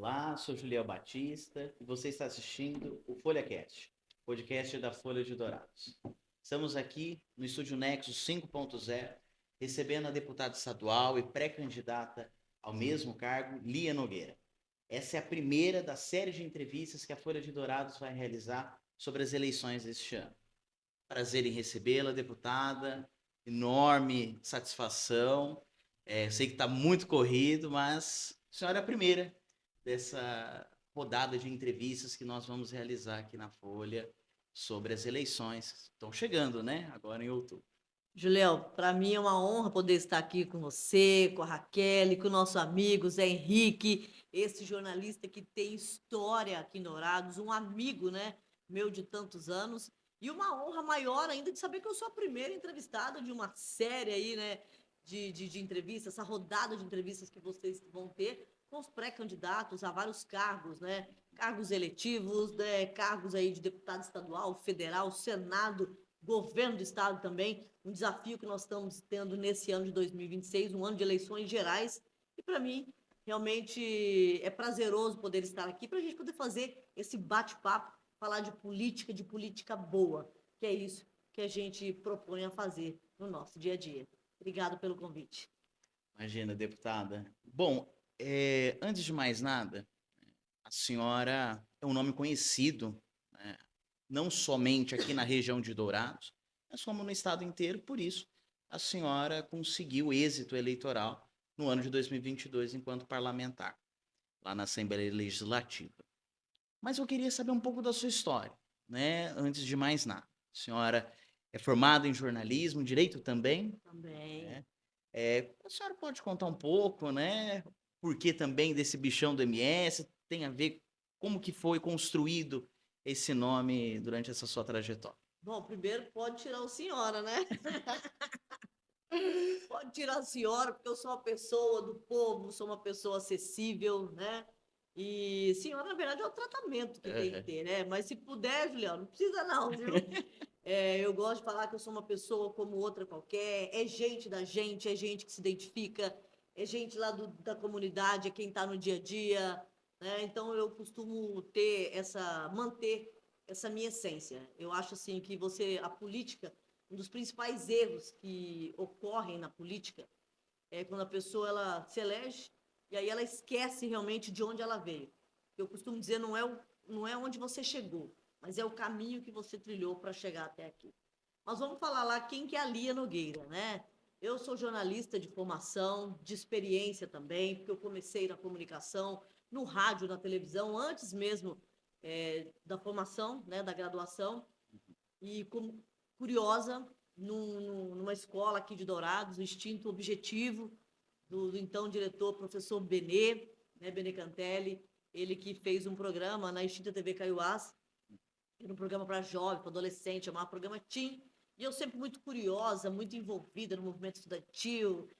Olá, sou Juliel Batista e você está assistindo o FolhaCast, podcast da Folha de Dourados. Estamos aqui no Estúdio Nexus 5.0, recebendo a deputada estadual e pré-candidata ao mesmo cargo, Lia Nogueira. Essa é a primeira da série de entrevistas que a Folha de Dourados vai realizar sobre as eleições deste ano. Prazer em recebê-la, deputada, enorme satisfação. Sei que está muito corrido, mas a senhora é a primeira dessa rodada de entrevistas que nós vamos realizar aqui na Folha sobre as eleições que estão chegando, né? Agora em outubro. Juliel, para mim é uma honra poder estar aqui com você, com a Raquel, com o nosso amigo Zé Henrique, esse jornalista que tem história aqui em Dourados, um amigo, né, meu de tantos anos, e uma honra maior ainda de saber que eu sou a primeira entrevistada de uma série aí, né, de entrevistas, essa rodada de entrevistas que vocês vão ter com os pré-candidatos a vários cargos, né, cargos eletivos, né, cargos aí de deputado estadual, federal, Senado, governo do estado também, um desafio que nós estamos tendo nesse ano de 2026, um ano de eleições gerais, e para mim realmente é prazeroso poder estar aqui para a gente poder fazer esse bate-papo, falar de política boa, que é isso que a gente propõe a fazer no nosso dia a dia. Obrigado pelo convite. Imagina, deputada. Bom, antes de mais nada, a senhora é um nome conhecido, né, não somente aqui na região de Dourados, mas como no estado inteiro, por isso a senhora conseguiu êxito eleitoral no ano de 2022 enquanto parlamentar, lá na Assembleia Legislativa. Mas eu queria saber um pouco da sua história, né? Antes de mais nada. A senhora é formada em jornalismo, direito também, Também. né? A senhora pode contar um pouco, né? Por que também desse bichão do MS? Tem a ver como que foi construído esse nome durante essa sua trajetória? Bom, primeiro pode tirar o senhora, né? Pode tirar a senhora, porque eu sou uma pessoa do povo, sou uma pessoa acessível, né? E senhora, na verdade, é o tratamento que tem que Aham. ter, né? Mas se puder, Julião, não precisa não, viu? Eu gosto de falar que eu sou uma pessoa como outra qualquer, é gente da gente, é gente que se identifica, é gente lá da comunidade, é quem está no dia a dia, né? Então eu costumo manter essa minha essência. Eu acho assim que a política, um dos principais erros que ocorrem na política é quando a pessoa ela se elege e aí ela esquece realmente de onde ela veio. Eu costumo dizer, não é onde você chegou, mas é o caminho que você trilhou para chegar até aqui. Mas vamos falar lá quem que é a Lia Nogueira, né? Eu sou jornalista de formação, de experiência também, porque eu comecei na comunicação, no rádio, na televisão, antes mesmo da formação, né, da graduação. E como curiosa, numa escola aqui de Dourados, o Instinto Objetivo, do então diretor, professor Benê, né, Benê Cantelli, ele que fez um programa na Extinta TV Caiuás, era um programa para jovem, para adolescente, chamava Programa Tim, e eu sempre muito curiosa, muito envolvida no movimento estudantil,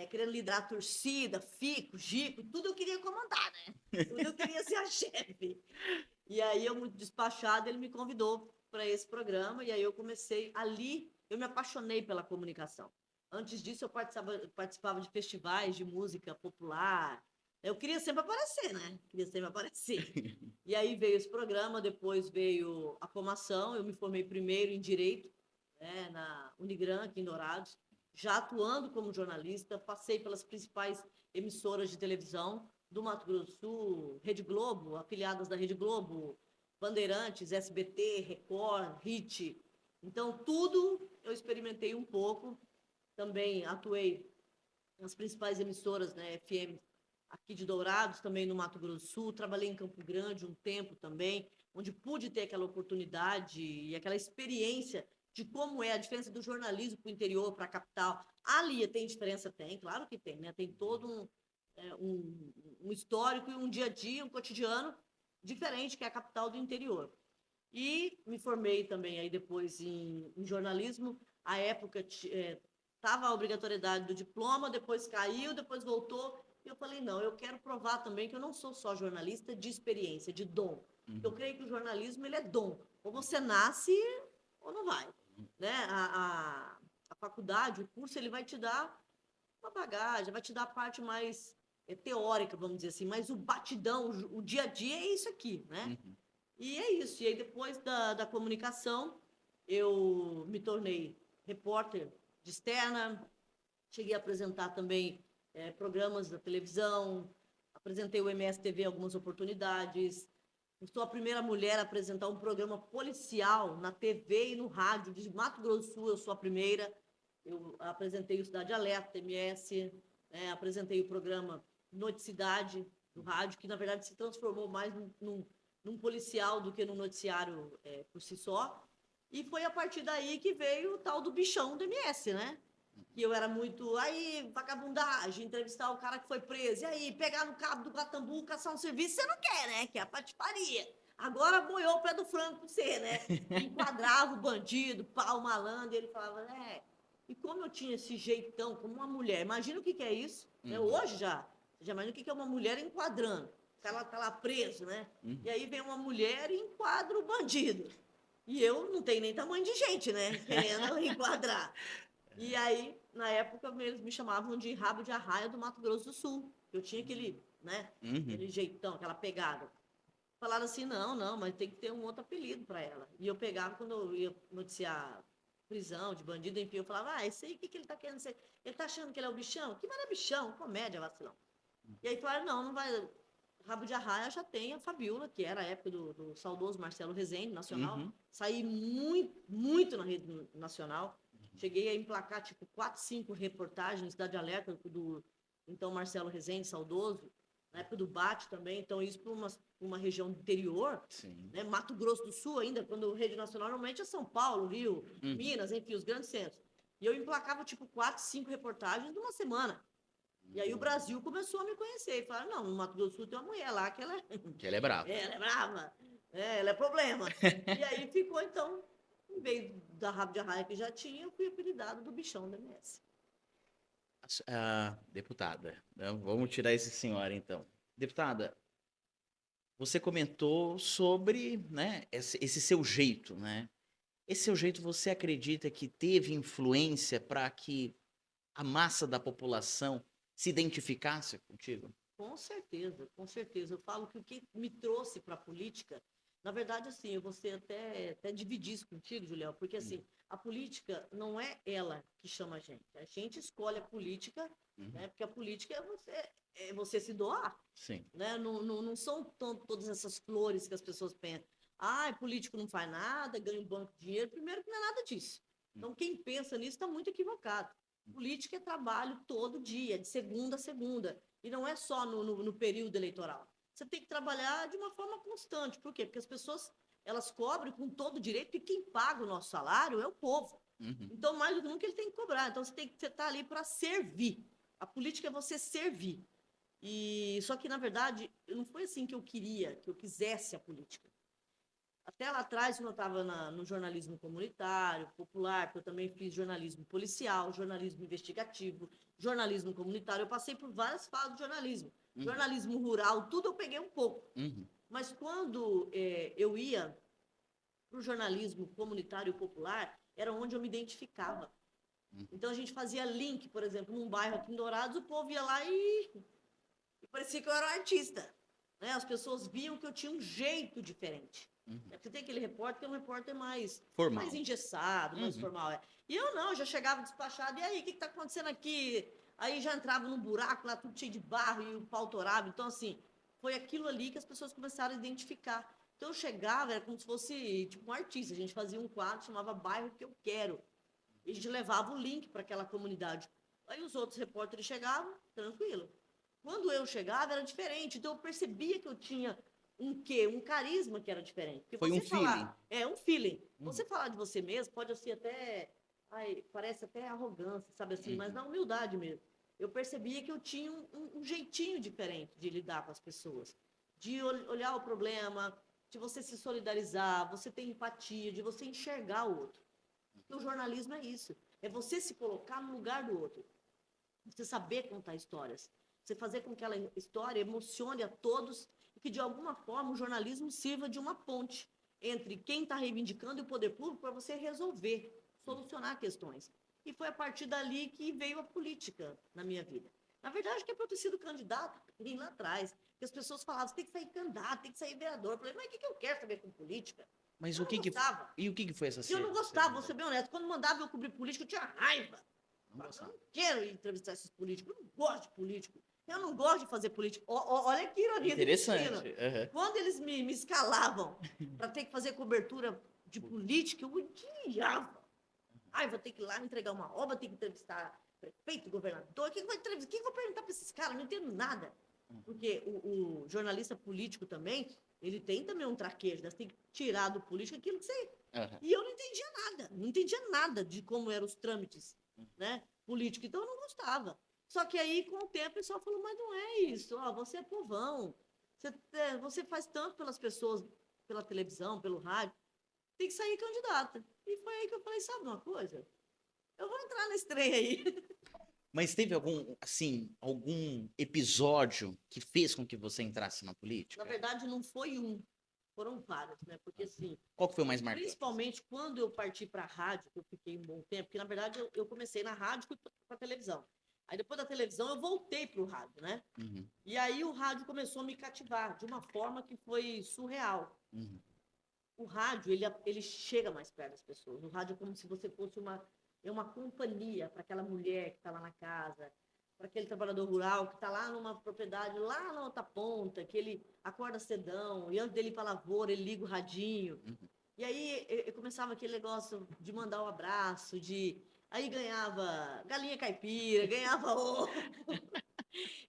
querendo liderar a torcida, Fico, Gico, tudo eu queria comandar, né? Tudo eu queria ser a chefe. E aí eu, muito despachada, ele me convidou para esse programa, e aí eu comecei ali, eu me apaixonei pela comunicação. Antes disso, eu participava de festivais de música popular. Eu queria sempre aparecer, né? Queria sempre aparecer. E aí veio esse programa, depois veio a formação. Eu me formei primeiro em Direito, né, na Unigran, aqui em Dourados, já atuando como jornalista. Passei pelas principais emissoras de televisão do Mato Grosso do Sul, Rede Globo, afiliadas da Rede Globo, Bandeirantes, SBT, Record, HIT. Então, tudo eu experimentei um pouco. Também atuei nas principais emissoras, né, FM aqui de Dourados, também no Mato Grosso do Sul. Trabalhei em Campo Grande um tempo também, onde pude ter aquela oportunidade e aquela experiência de como é a diferença do jornalismo para o interior, para a capital. Ali tem diferença? Tem, claro que tem, né? Tem todo um histórico e um dia a dia, um cotidiano diferente que é a capital do interior. E me formei também aí depois em jornalismo. À época estava a obrigatoriedade do diploma, depois caiu, depois voltou. E eu falei, não, eu quero provar também que eu não sou só jornalista de experiência, de dom. Eu Uhum. creio que o jornalismo ele é dom. Ou você nasce ou não vai. Né? A faculdade, o curso, ele vai te dar uma bagagem, vai te dar a parte mais teórica, vamos dizer assim, mas o batidão, o dia a dia é isso aqui, né? Uhum. E é isso. E aí, depois da comunicação, eu me tornei repórter de externa, cheguei a apresentar também programas da televisão, apresentei o MSTV em algumas oportunidades. Eu sou a primeira mulher a apresentar um programa policial na TV e no rádio de Mato Grosso do Sul, eu sou a primeira. Eu apresentei o Cidade Alerta, MS, apresentei o programa Noticidade do rádio, que na verdade se transformou mais num policial do que num noticiário por si só. E foi a partir daí que veio o tal do bichão do MS, né? Que eu era muito, aí, vagabundagem, entrevistar o cara que foi preso, e aí, pegar no cabo do Guatambu, caçar um serviço, você não quer, né? Que é a patifaria. Agora boiou o pé do frango pra você, né? Enquadrava o bandido, pau, malandro, e ele falava, e como eu tinha esse jeitão, como uma mulher, imagina o que é isso, né? Hoje já imagina o que é uma mulher enquadrando, o cara tá lá preso, né? E aí vem uma mulher e enquadra o bandido. E eu não tenho nem tamanho de gente, né? Querendo enquadrar. E aí, na época, eles me chamavam de rabo de arraia do Mato Grosso do Sul. Eu tinha aquele, né? Aquele jeitão, aquela pegada. Falaram assim, não, mas tem que ter um outro apelido para ela. E eu pegava, quando eu ia noticiar prisão de bandido, enfim, eu falava, esse aí, o que ele tá querendo ser? Ele tá achando que ele é o bichão? Que mara bichão? Comédia, vacilão. E aí falaram, não vai... Rabo de Arraia já tem a Fabiola, que era a época do saudoso Marcelo Rezende, nacional. Saí muito na rede nacional. Cheguei a emplacar, tipo, 4, 5 reportagens no Cidade Alerta do então Marcelo Rezende, saudoso, na época do Bate também. Então, isso para uma região do interior, né? Mato Grosso do Sul ainda, quando rede nacional, normalmente é São Paulo, Rio, Minas, enfim, os grandes centros. E eu emplacava, tipo, 4, 5 reportagens numa semana. E aí o Brasil começou a me conhecer. E falaram, não, no Mato Grosso do Sul tem uma mulher lá que ela é brava. Ela é brava. Ela é problema. E aí ficou, então, em vez da rabo de arraia que já tinha, eu fui apelidado do bichão da MS. Deputada, vamos tirar esse senhora, então. Deputada, você comentou sobre, né, esse seu jeito, né? Esse seu jeito, você acredita que teve influência para que a massa da população se identificasse contigo? Com certeza, com certeza. Eu falo que o que me trouxe para a política, na verdade, assim, eu vou ser até dividir isso contigo, Julião, porque, assim, a política não é ela que chama a gente. A gente escolhe a política, né? Porque a política é você se doar. Sim. Né? Não são todas essas flores que as pessoas pensam. Político não faz nada, ganha um banco de dinheiro. Primeiro que não é nada disso. Então, quem pensa nisso está muito equivocado. Política é trabalho todo dia, de segunda a segunda. E não é só no período eleitoral. Você tem que trabalhar de uma forma constante. Por quê? Porque as pessoas elas cobrem com todo direito e quem paga o nosso salário é o povo. Então, mais do que nunca, ele tem que cobrar. Então, você está ali para servir. A política é você servir. E só que, na verdade, não foi assim que eu queria, que eu quisesse a política. Até lá atrás, quando eu estava no jornalismo comunitário, popular, porque eu também fiz jornalismo policial, jornalismo investigativo, jornalismo comunitário, eu passei por várias fases de jornalismo. Jornalismo rural, tudo eu peguei um pouco. Mas quando eu ia para o jornalismo comunitário e popular, era onde eu me identificava. Então, a gente fazia link, por exemplo, num bairro aqui em Dourados, o povo ia lá e parecia que eu era um artista. Né? As pessoas viam que eu tinha um jeito diferente. Porque tem aquele repórter que é um repórter mais engessado, mais formal. E eu não, já chegava despachado. E aí, o que está acontecendo aqui? Aí já entrava num buraco lá, tudo cheio de barro e o pau torava. Então, assim, foi aquilo ali que as pessoas começaram a identificar. Então, eu chegava, era como se fosse tipo um artista. A gente fazia um quadro, chamava Bairro Que Eu Quero. E a gente levava o link para aquela comunidade. Aí os outros repórteres chegavam, tranquilo. Quando eu chegava, era diferente. Então, eu percebia que eu tinha um quê? Um carisma que era diferente. Porque Foi você um feeling. Um feeling. Você falar de você mesmo pode ser até... parece até arrogância, sabe assim? Mas na humildade mesmo. Eu percebia que eu tinha um jeitinho diferente de lidar com as pessoas. De olhar o problema, de você se solidarizar, você ter empatia, de você enxergar o outro. E o jornalismo é isso. É você se colocar no lugar do outro. Você saber contar histórias. Você fazer com que aquela história emocione a todos e que, de alguma forma, o jornalismo sirva de uma ponte entre quem está reivindicando e o poder público para você resolver, solucionar questões. E foi a partir dali que veio a política na minha vida. Na verdade, que é para eu ter sido candidato, vim lá atrás. Que as pessoas falavam, você tem que sair candidato, tem que sair vereador. Eu falei, mas o que eu quero saber com política? Mas Eu o não que que... gostava. E o que que foi essa E eu não segunda gostava, vou ser vez? bem honesto. Quando mandava eu cobrir política, eu tinha raiva. Não Eu gostava. não quero entrevistar esses políticos, eu não gosto de político. Eu não gosto de fazer política. Olha que ironia do destino. Interessante. Aham. Quando eles me escalavam para ter que fazer cobertura de política, eu odiava. Ai, vou ter que ir lá entregar uma obra, ter que entrevistar prefeito, governador. O que eu vou entrevistar? O que eu vou perguntar para esses caras? Não entendo nada. Porque o jornalista político também, ele tem também um traquejo, né? Você tem que tirar do político aquilo que você... Aham. E eu não entendia nada de como eram os trâmites, né, políticos, então eu não gostava. Só que aí, com o tempo, o pessoal falou, mas não é isso, ó, você é povão, você faz tanto pelas pessoas, pela televisão, pelo rádio, tem que sair candidata. E foi aí que eu falei, sabe uma coisa? Eu vou entrar nesse trem aí. Mas teve algum, assim, algum episódio que fez com que você entrasse na política? Na verdade, não foi um, foram vários, né? Porque, assim, Qual que foi o mais marcante? principalmente quando eu parti para a rádio, que eu fiquei um bom tempo, porque, na verdade, eu comecei na rádio e fui para a televisão. Aí, depois da televisão, eu voltei para o rádio, né? Uhum, E aí, o rádio começou a me cativar de uma forma que foi surreal. uhum, O rádio, ele chega mais perto das pessoas. O rádio é como se você fosse uma companhia para aquela mulher que está lá na casa, para aquele trabalhador rural que está lá numa propriedade, lá na outra ponta, que ele acorda cedão, e antes dele ir para a lavoura, ele liga o radinho. uhum. E aí eu começava aquele negócio de mandar um abraço, de... Aí ganhava galinha caipira, ganhava ovo,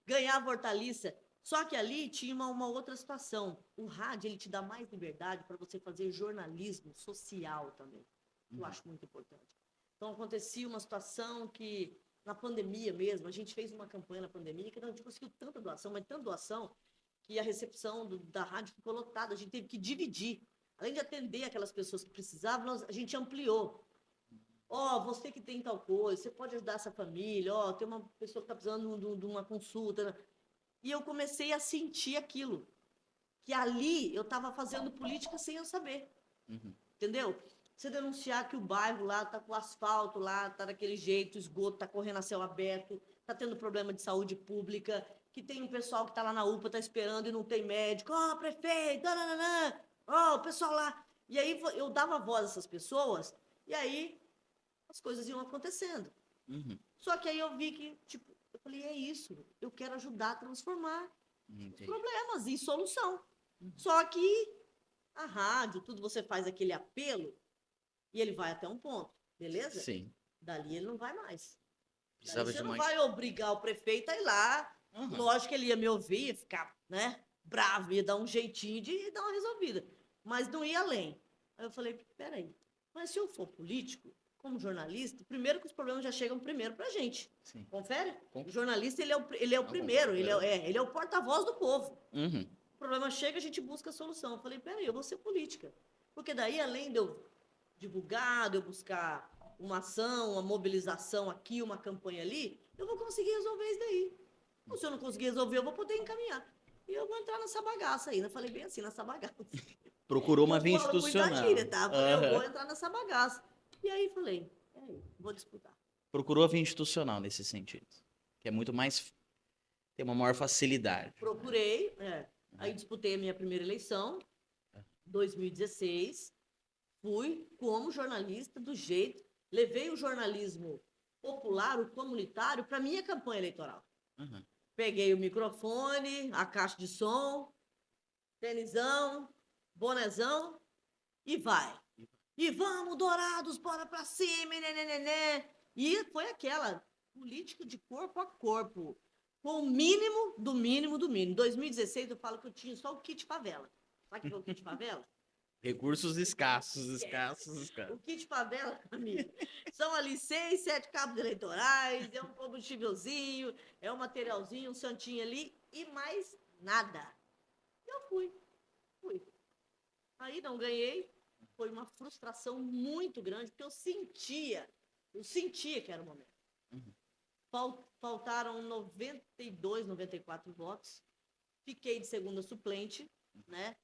ganhava hortaliça. Só que ali tinha uma outra situação. O rádio, ele te dá mais liberdade para você fazer jornalismo social também. Eu acho muito importante. Então, acontecia uma situação que, na pandemia mesmo, a gente fez uma campanha na pandemia que a gente conseguiu tanta doação, mas tanta doação, que a recepção da rádio ficou lotada. A gente teve que dividir. Além de atender aquelas pessoas que precisavam, a gente ampliou. Ó, você que tem tal coisa, você pode ajudar essa família, ó, tem uma pessoa que está precisando de uma consulta, né? E eu comecei a sentir aquilo, que ali eu estava fazendo política sem eu saber, Uhum. entendeu? Você denunciar que o bairro lá tá com o asfalto lá, tá daquele jeito, o esgoto tá correndo a céu aberto, tá tendo problema de saúde pública, que tem um pessoal que tá lá na UPA, tá esperando e não tem médico, ó, prefeito, nananã, ó, o pessoal lá. E aí eu dava voz a essas pessoas, e aí as coisas iam acontecendo. Uhum. Só que aí eu vi que, tipo, eu falei, é isso, eu quero ajudar a transformar Entendi. problemas em solução. Só que a rádio, tudo você faz aquele apelo e ele vai até um ponto, beleza? Sim. Dali ele não vai mais. Daí Precisava você de não mais. vai obrigar o prefeito a ir lá. Uhum. Lógico que ele ia me ouvir, ia ficar, né, bravo, ia dar um jeitinho de dar uma resolvida. Mas não ia além. Aí eu falei, peraí, mas se eu for político, como jornalista, primeiro que os problemas já chegam primeiro pra gente. Sim. Confere? Com- O jornalista, ele é o Não, primeiro, concordo. ele é o porta-voz do povo. Uhum. O problema chega, a gente busca a solução. Eu falei, peraí, eu vou ser política. Porque daí, além de eu divulgar, de eu buscar uma ação, uma mobilização aqui, uma campanha ali, eu vou conseguir resolver isso daí. Ou se eu não conseguir resolver, eu vou poder encaminhar. E eu vou entrar nessa bagaça aí. Eu falei bem assim, nessa bagaça. Procurou uma Eu via falo muita institucional. gíria, tá? Eu falei, eu vou Aham. entrar nessa bagaça. E aí falei, vou disputar. Procurou a via institucional nesse sentido. Que é muito mais. Tem uma maior facilidade. Procurei, aí disputei a minha primeira eleição, 2016. Fui como jornalista do jeito, levei o jornalismo popular, o comunitário, para minha campanha eleitoral. Uhum. Peguei o microfone, a caixa de som, tenisão, bonezão e vai. E vamos, Dourados, bora pra cima, né. E foi aquela política de corpo a corpo, com o mínimo do mínimo do mínimo. Em 2016 eu falo que eu tinha só o kit favela. Sabe o que é o kit favela? Recursos escassos, escassos, O escassos. kit favela, amigo, são ali 6, 7 cabos eleitorais, é um combustívelzinho, é um materialzinho, um santinho ali e mais nada. Eu fui. Aí não ganhei, foi uma frustração muito grande, porque eu sentia que era o momento. Uhum. Faltaram 92, 94 votos, fiquei de segunda suplente, né?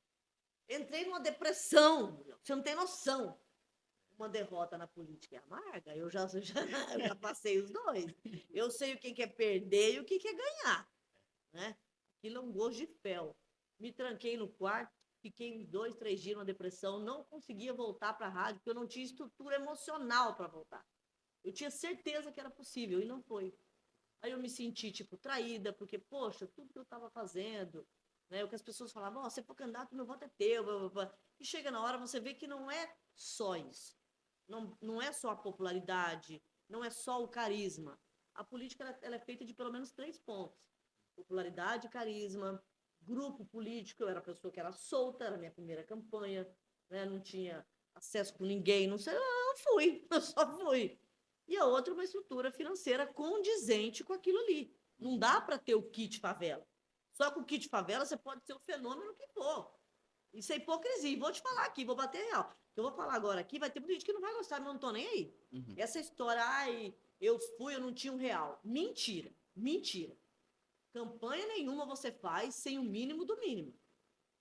Entrei numa depressão, você não tem noção. uma derrota na política é amarga. Eu já passei os dois. Eu sei o que é perder e o que é ganhar, né? Aquilo é um gosto de fel. Me tranquei no quarto, fiquei 2, 3 dias numa depressão, não conseguia voltar para a rádio, porque eu não tinha estrutura emocional para voltar. Eu tinha certeza que era possível e não foi. Aí eu me senti, tipo, traída, porque, poxa, tudo que eu estava fazendo, né? O que as pessoas falavam, oh, você for candidato, meu voto é teu. Blá, blá, blá. E chega na hora, você vê que não é só isso. Não é só a popularidade, não é só o carisma. A política ela é feita de pelo menos 3 pontos. Popularidade, carisma, grupo político. Eu era a pessoa que era solta, era a minha primeira campanha, né? Não tinha acesso com ninguém, não sei, eu fui, eu só fui. E a outra, uma estrutura financeira condizente com aquilo ali. Não dá para ter o kit favela. Só com o kit favela você pode ser o fenômeno que for. Isso é hipocrisia. E vou te falar aqui, vou bater real. Eu vou falar agora aqui, vai ter muita gente que não vai gostar, mas eu não tô nem aí. Uhum. Essa história, ai, eu fui, eu não tinha um real. Mentira, mentira. Campanha nenhuma você faz sem o mínimo do mínimo.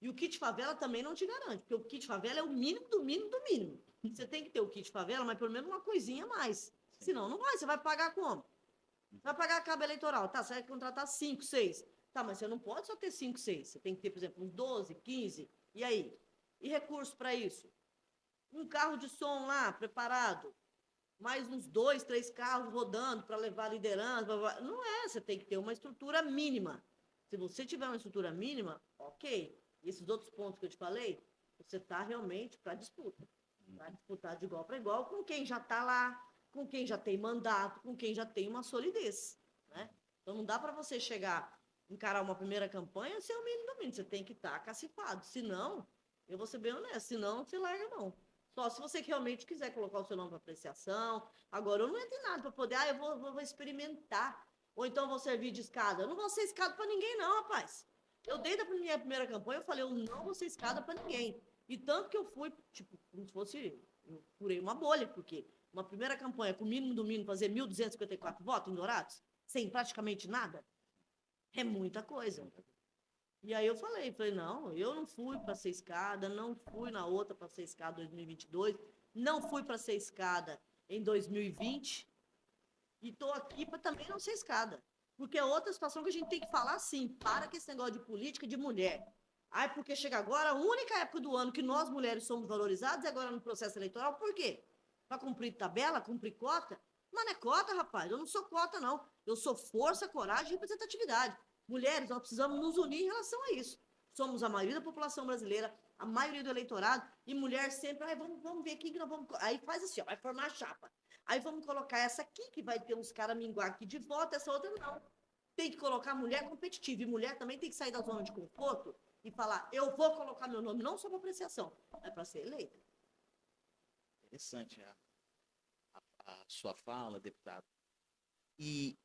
E o kit favela também não te garante, porque o kit favela é o mínimo do mínimo do mínimo. Você tem que ter o kit favela, mas pelo menos uma coisinha a mais. Senão não vai, você vai pagar como? Você vai pagar a cabo eleitoral, tá? Você vai contratar 5, 6. Tá, mas você não pode só ter 5, 6. Você tem que ter, por exemplo, uns 12, 15. E aí? E recurso para isso? Um carro de som lá, preparado. Mais uns 2, 3 carros rodando para levar liderança. Não é, você tem que ter uma estrutura mínima. Se você tiver uma estrutura mínima, ok. E esses outros pontos que eu te falei, você está realmente para disputa. Para disputar de igual para igual com quem já está lá, com quem já tem mandato, com quem já tem uma solidez. Né? Então não dá para você chegar, encarar uma primeira campanha sem o mínimo do mínimo. Você tem que estar cacifado. Senão, eu vou ser bem honesto, senão você larga não. Só se você realmente quiser colocar o seu nome para apreciação. Agora, eu não entro em nada para poder, eu vou experimentar. Ou então vou servir de escada. Eu não vou ser escada para ninguém, não, rapaz. Eu, desde a minha primeira campanha, eu falei, eu não vou ser escada para ninguém. E tanto que eu fui, tipo, como se fosse, eu furei uma bolha, porque uma primeira campanha com o mínimo do mínimo, fazer 1.254 votos em Dourados, sem praticamente nada, é muita coisa. E aí eu falei, não, eu não fui para ser escada, não fui na outra para ser escada em 2022, não fui para ser escada em 2020 e estou aqui para também não ser escada. Porque é outra situação que a gente tem que falar assim, para com esse negócio de política de mulher. Ai, porque chega agora, a única época do ano que nós mulheres somos valorizadas é agora no processo eleitoral, por quê? Para cumprir tabela, cumprir cota? Mas não é cota, rapaz, eu não sou cota, não. Eu sou força, coragem e representatividade. Mulheres, nós precisamos nos unir em relação a isso. Somos a maioria da população brasileira, a maioria do eleitorado, e mulher sempre, vamos ver aqui que nós vamos. Aí faz assim, ó, vai formar a chapa. Aí vamos colocar essa aqui, que vai ter uns caras minguar aqui de voto, essa outra não. Tem que colocar mulher competitiva. E mulher também tem que sair da zona de conforto e falar, eu vou colocar meu nome não só para apreciação, é para ser eleita. Interessante a sua fala, deputado. E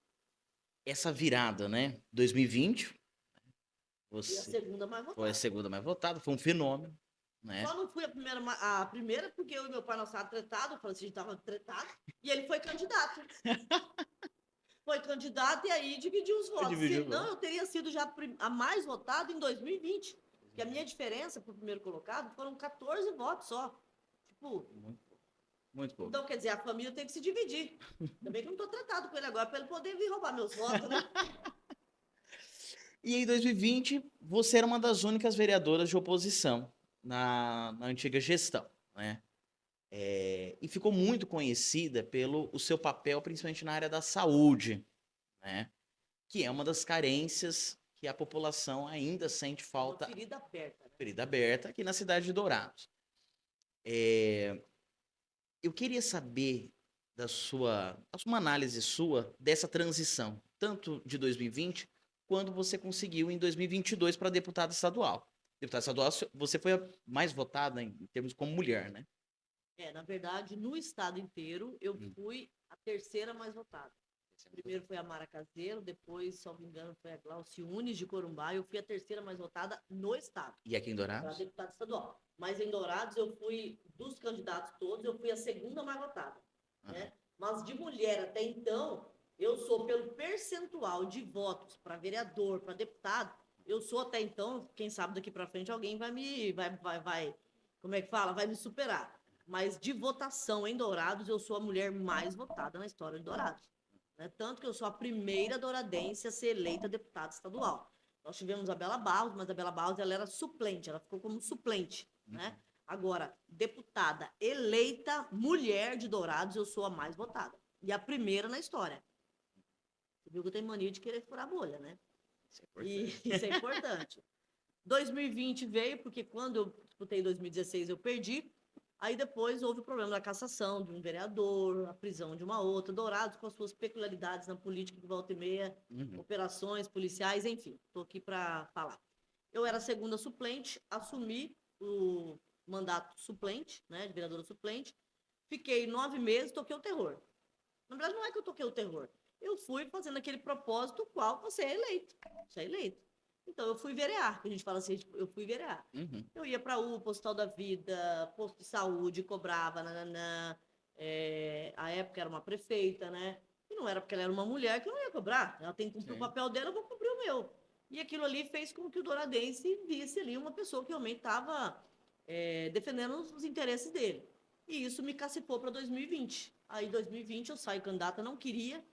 essa virada, né? 2020, E a você segunda mais votada. foi a segunda mais votada, foi um fenômeno, né? Só não fui a primeira porque eu e meu pai nós estávamos tretados, o Francisco estava tretado, e ele foi candidato. Foi candidato e aí dividiu os votos. Senão eu teria sido já a mais votada em 2020. Porque a minha diferença para o primeiro colocado foram 14 votos só. Tipo. Muito pouco. Então, quer dizer, a família tem que se dividir. Também que eu não estou tratado com ele agora, para ele poder vir roubar meus votos, né? E em 2020, você era uma das únicas vereadoras de oposição na antiga gestão, né? E ficou muito conhecida pelo o seu papel, principalmente na área da saúde, né? Que é uma das carências que a população ainda sente falta. Uma ferida aberta. Né? Ferida aberta aqui na cidade de Dourados. Eu queria saber uma análise sua dessa transição, tanto de 2020, quando você conseguiu em 2022 para deputada estadual. Deputada estadual, você foi a mais votada em termos como mulher, né? Na verdade, no estado inteiro, eu fui a terceira mais votada. Primeiro foi a Mara Caseiro, depois, se não me engano, foi a Glauci Unes de Corumbá. Eu fui a terceira mais votada no estado. E aqui em Dourados? Para deputada estadual. Mas em Dourados, eu fui, dos candidatos todos, eu fui a segunda mais votada. Né? Mas de mulher até então, eu sou, pelo percentual de votos para vereador, para deputado, eu sou até então, quem sabe daqui para frente alguém vai como é que fala? Vai me superar. Mas de votação em Dourados, eu sou a mulher mais votada na história de Dourados. Né? Tanto que eu sou a primeira douradense a ser eleita deputada estadual. Nós tivemos a Bela Barros, mas a Bela Barros ela era suplente, ela ficou como suplente. Né? Agora, deputada eleita mulher de Dourados, eu sou a mais votada. E a primeira na história. Você viu que eu tenho mania de querer furar a bolha, né? Isso é importante. 2020 veio, porque quando eu disputei em 2016 eu perdi. Aí depois houve o problema da cassação de um vereador, a prisão de uma outra, Dourados com as suas peculiaridades na política de volta e meia, operações policiais, enfim, estou aqui para falar. Eu era a segunda suplente, assumi o mandato suplente, né, de vereadora suplente, fiquei 9 meses, toquei o terror. Na verdade, não é que eu toquei o terror, eu fui fazendo aquele propósito qual você é eleito. Você é eleito. Então, eu fui verear, que a gente fala assim, eu fui verear. Eu ia para a UPA, Hospital da Vida, posto de saúde, cobrava, nananã. A época era uma prefeita, né? E não era porque ela era uma mulher que eu não ia cobrar. Ela tem que cumprir o papel dela, eu vou cumprir o meu. E aquilo ali fez com que o douradense visse ali uma pessoa que realmente estava defendendo os interesses dele. E isso me cacifou para 2020. Aí, em 2020, eu saí candidata, não queria,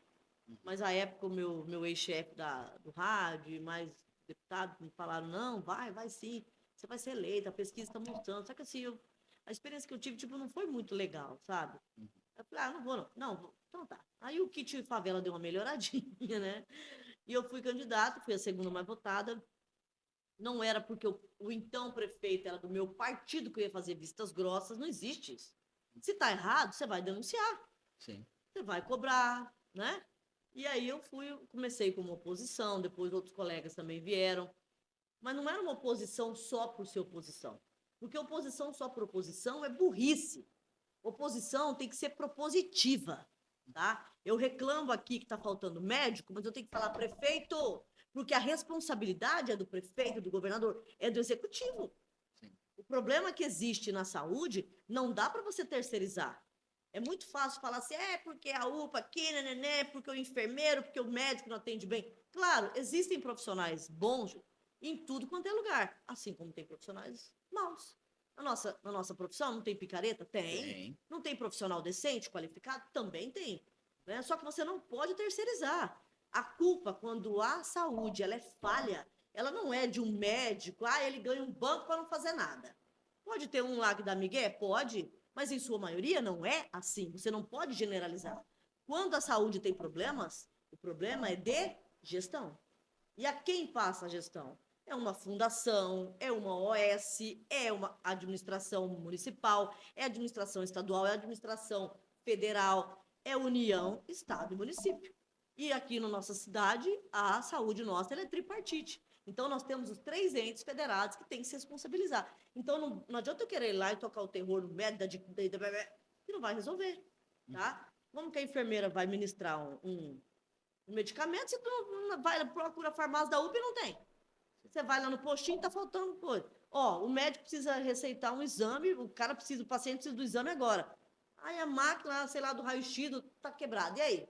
mas à época o meu ex-chefe do rádio e mais deputados me falaram, não, vai sim, você vai ser eleita, a pesquisa está mostrando. Só que assim, a experiência que eu tive, tipo, não foi muito legal, sabe? Eu falei, não vou não. Não, vou. Então tá. Aí o kit favela deu uma melhoradinha, né? E eu fui candidata, fui a segunda mais votada. Não era porque o então prefeito era do meu partido que eu ia fazer vistas grossas, não existe isso. Se tá errado, você vai denunciar. Sim. Você vai cobrar, né? E aí comecei como oposição, depois outros colegas também vieram. Mas não era uma oposição só por ser oposição. Porque oposição só por oposição é burrice. Oposição tem que ser propositiva, tá? Eu reclamo aqui que está faltando médico, mas eu tenho que falar prefeito, porque a responsabilidade é do prefeito, do governador, é do executivo. Sim. O problema que existe na saúde não dá para você terceirizar. É muito fácil falar assim, porque a UPA aqui, né, porque o enfermeiro, porque o médico não atende bem. Claro, existem profissionais bons em tudo quanto é lugar, assim como tem profissionais maus. Na nossa profissão não tem picareta? Tem. Não tem profissional decente, qualificado? Também tem. Né? Só que você não pode terceirizar. A culpa, quando a saúde ela é falha, ela não é de um médico, ele ganha um banco para não fazer nada. Pode ter um lá que dá migué? Pode, mas em sua maioria não é assim. Você não pode generalizar. Quando a saúde tem problemas, o problema é de gestão. E a quem passa a gestão? É uma fundação, é uma OS, é uma administração municipal, é administração estadual, é administração federal, é União, Estado e município. E aqui na nossa cidade, a saúde nossa é tripartite. Então, nós temos os 3 entes federados que têm que se responsabilizar. Então, não adianta eu querer ir lá e tocar o terror no médico que não vai resolver, tá? Como que a enfermeira vai ministrar um medicamento se tu não vai, procura a farmácia da UPA e não tem? Você vai lá no postinho, tá faltando coisa. O médico precisa receitar um exame, o paciente precisa do exame agora. Aí a máquina, sei lá, do raio-x tá quebrada. E aí?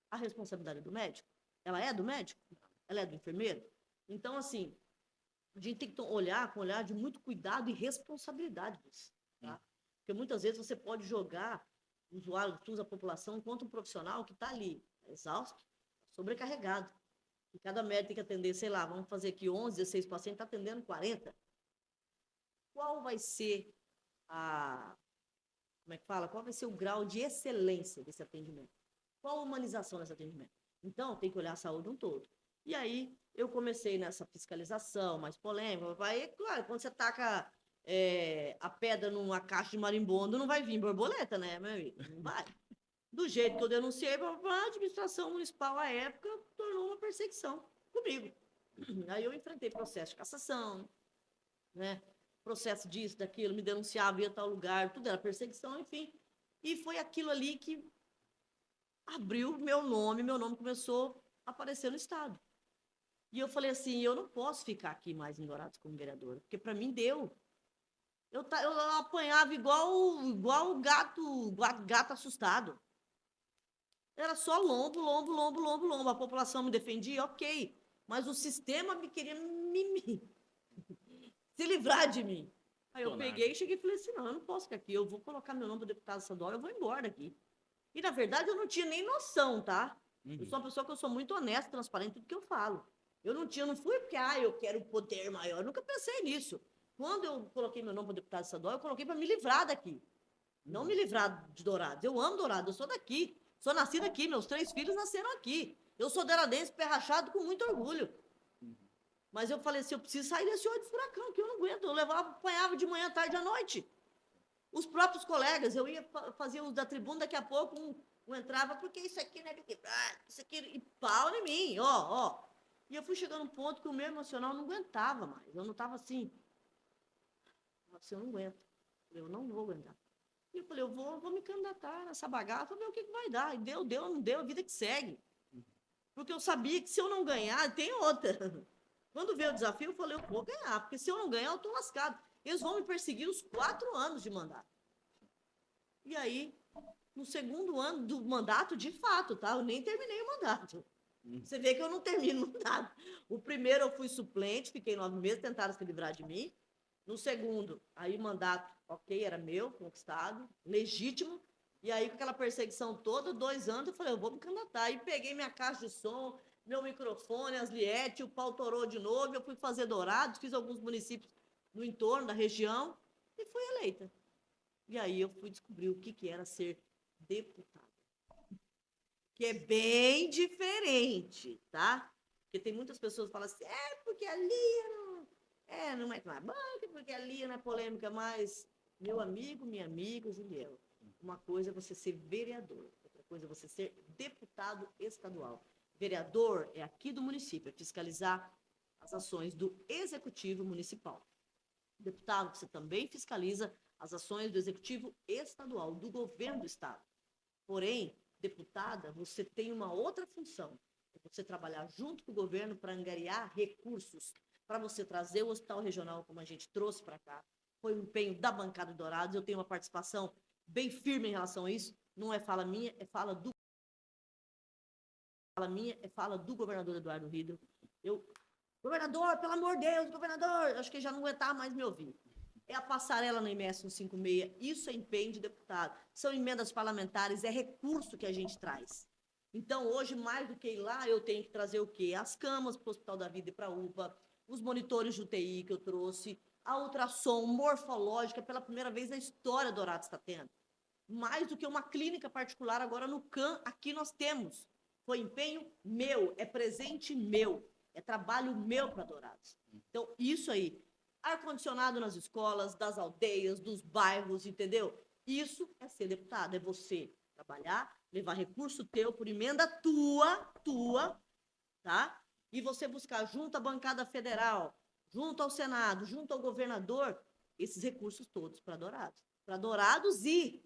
A responsabilidade é do médico? Ela é do médico? Ela é do enfermeiro? Então, assim, a gente tem que olhar com um olhar de muito cuidado e responsabilidade disso, tá? Porque muitas vezes você pode jogar o usuário, a população, contra um profissional que está ali, exausto, sobrecarregado. E cada médico tem que atender, sei lá, vamos fazer aqui 11, 16 pacientes, está atendendo 40. Qual vai ser como é que fala? Qual vai ser o grau de excelência desse atendimento? Qual a humanização desse atendimento? Então, tem que olhar a saúde um todo. E aí, eu comecei nessa fiscalização mais polêmica. Aí, claro, quando você taca a pedra numa caixa de marimbondo, não vai vir borboleta, né, meu amigo? Não vai. Do jeito que eu denunciei, a administração municipal, à época, tornou uma perseguição comigo. Aí eu enfrentei processo de cassação, né? Processo disso, daquilo, me denunciava, ia a tal lugar, tudo era perseguição, enfim. E foi aquilo ali que abriu meu nome começou a aparecer no Estado. E eu falei assim, eu não posso ficar aqui mais em Dourados como vereadora, porque para mim deu. Eu apanhava igual gato assustado. Era só lombo, lombo, lombo, lombo, lombo. A população me defendia, ok. Mas o sistema me queria se livrar de mim. Aí eu peguei e cheguei e falei assim, não, eu não posso ficar aqui, eu vou colocar meu nome para deputado estadual, eu vou embora daqui. E, na verdade, eu não tinha nem noção, tá? Eu sou uma pessoa que eu sou muito honesta, transparente em tudo que eu falo. Eu não tinha, não fui porque, eu quero poder maior, eu nunca pensei nisso. Quando eu coloquei meu nome para deputado estadual, eu coloquei para me livrar daqui. Não me livrar de Dourados. Eu amo Dourados, eu sou daqui. Sou nascida aqui, meus 3 filhos nasceram aqui. Eu sou douradense, pé rachado, com muito orgulho. Mas eu falei assim, eu preciso sair desse olho de furacão, que eu não aguento. Eu levava, apanhava de manhã, tarde e à noite. Os próprios colegas, eu ia fazer os da tribuna, daqui a pouco um entrava, porque isso aqui não é Big Brother, isso aqui, e pau em mim, ó. E eu fui chegando a um ponto que o meu emocional não aguentava mais. Eu não estava assim, eu não aguento. Eu não vou aguentar. E eu falei, eu vou me candidatar nessa bagaça, ver o que vai dar. E deu, não deu, a vida que segue. Porque eu sabia que se eu não ganhar, tem outra. Quando veio o desafio, eu falei, eu vou ganhar, porque se eu não ganhar, eu tô lascado. Eles vão me perseguir os 4 anos de mandato. E aí, no segundo ano do mandato, de fato, tá? Eu nem terminei o mandato. Você vê que eu não termino o mandato. O primeiro eu fui suplente, fiquei 9 meses, tentaram se livrar de mim. No segundo, aí o mandato, ok, era meu, conquistado, legítimo. E aí, com aquela perseguição toda, 2 anos, eu falei, eu vou me candidatar. Aí peguei minha caixa de som, meu microfone, as liete, o pau torou de novo, eu fui fazer Dourados, fiz alguns municípios no entorno da região e fui eleita. E aí eu fui descobrir o que era ser deputada. Que é bem diferente, tá? Porque tem muitas pessoas que falam assim, porque ali não é mais banca, porque ali não é polêmica mais. Meu amigo, minha amiga, Juliel, uma coisa é você ser vereador, outra coisa é você ser deputado estadual. Vereador é aqui do município, é fiscalizar as ações do executivo municipal. Deputado, você também fiscaliza as ações do executivo estadual, do governo do estado. Porém, deputada, você tem uma outra função. É você trabalhar junto com o governo para angariar recursos, para você trazer o hospital regional, como a gente trouxe para cá. Foi um empenho da bancada de Dourados, eu tenho uma participação bem firme em relação a isso. Não é fala minha, é fala do governador Eduardo Ridro. Governador, pelo amor de Deus, governador, acho que já não aguentava mais me ouvir. É a passarela no IMS 156, isso é empenho de deputado. São emendas parlamentares, é recurso que a gente traz. Então, hoje, mais do que ir lá, eu tenho que trazer o quê? As camas para o Hospital da Vida e para a UPA, os monitores de UTI que eu trouxe, a ultrassom morfológica, pela primeira vez na história do Dourados está tendo. Mais do que uma clínica particular, agora no CAM, aqui nós temos. Foi empenho meu, é presente meu, é trabalho meu para Dourados. Então, isso aí, ar-condicionado nas escolas, das aldeias, dos bairros, entendeu? Isso é ser deputado, é você trabalhar, levar recurso teu por emenda tua, tá? E você buscar junto à bancada federal, junto ao Senado, junto ao governador, esses recursos todos para Dourados. Para Dourados e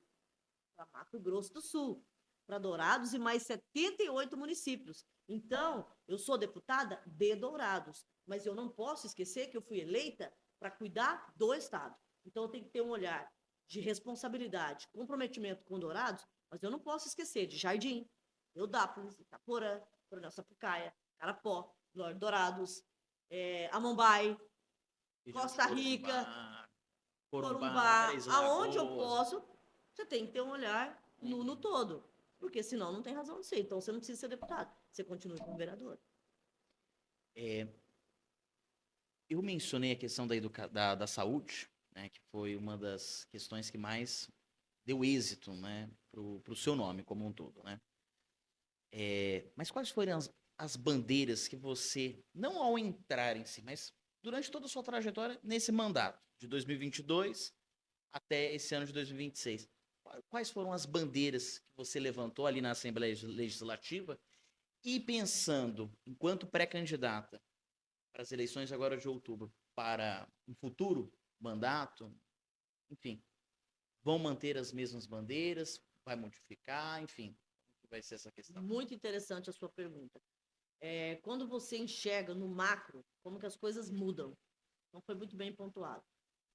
para Mato Grosso do Sul, para Dourados e mais 78 municípios. Então, eu sou deputada de Dourados, mas eu não posso esquecer que eu fui eleita para cuidar do Estado. Então, eu tenho que ter um olhar de responsabilidade, comprometimento com Dourados, mas eu não posso esquecer de Jardim, Eudápolis, Itaporã, Coronel Sapucaia, Carapó, Dourados, Amambai, Costa Rica, Corumbá, aonde eu posso, você tem que ter um olhar no todo, porque senão não tem razão de ser. Então você não precisa ser deputado, você continua como vereador. Eu mencionei a questão da saúde, né, que foi uma das questões que mais deu êxito, né, pro seu nome como um todo, né? Mas quais foram as bandeiras que você, não ao entrar em si, mas durante toda a sua trajetória nesse mandato, de 2022 até esse ano de 2026, quais foram as bandeiras que você levantou ali na Assembleia Legislativa e pensando, enquanto pré-candidata para as eleições agora de outubro, para um futuro mandato, enfim, vão manter as mesmas bandeiras, vai modificar, enfim, como vai ser essa questão? Muito interessante a sua pergunta. Quando você enxerga no macro como que as coisas mudam, então foi muito bem pontuado.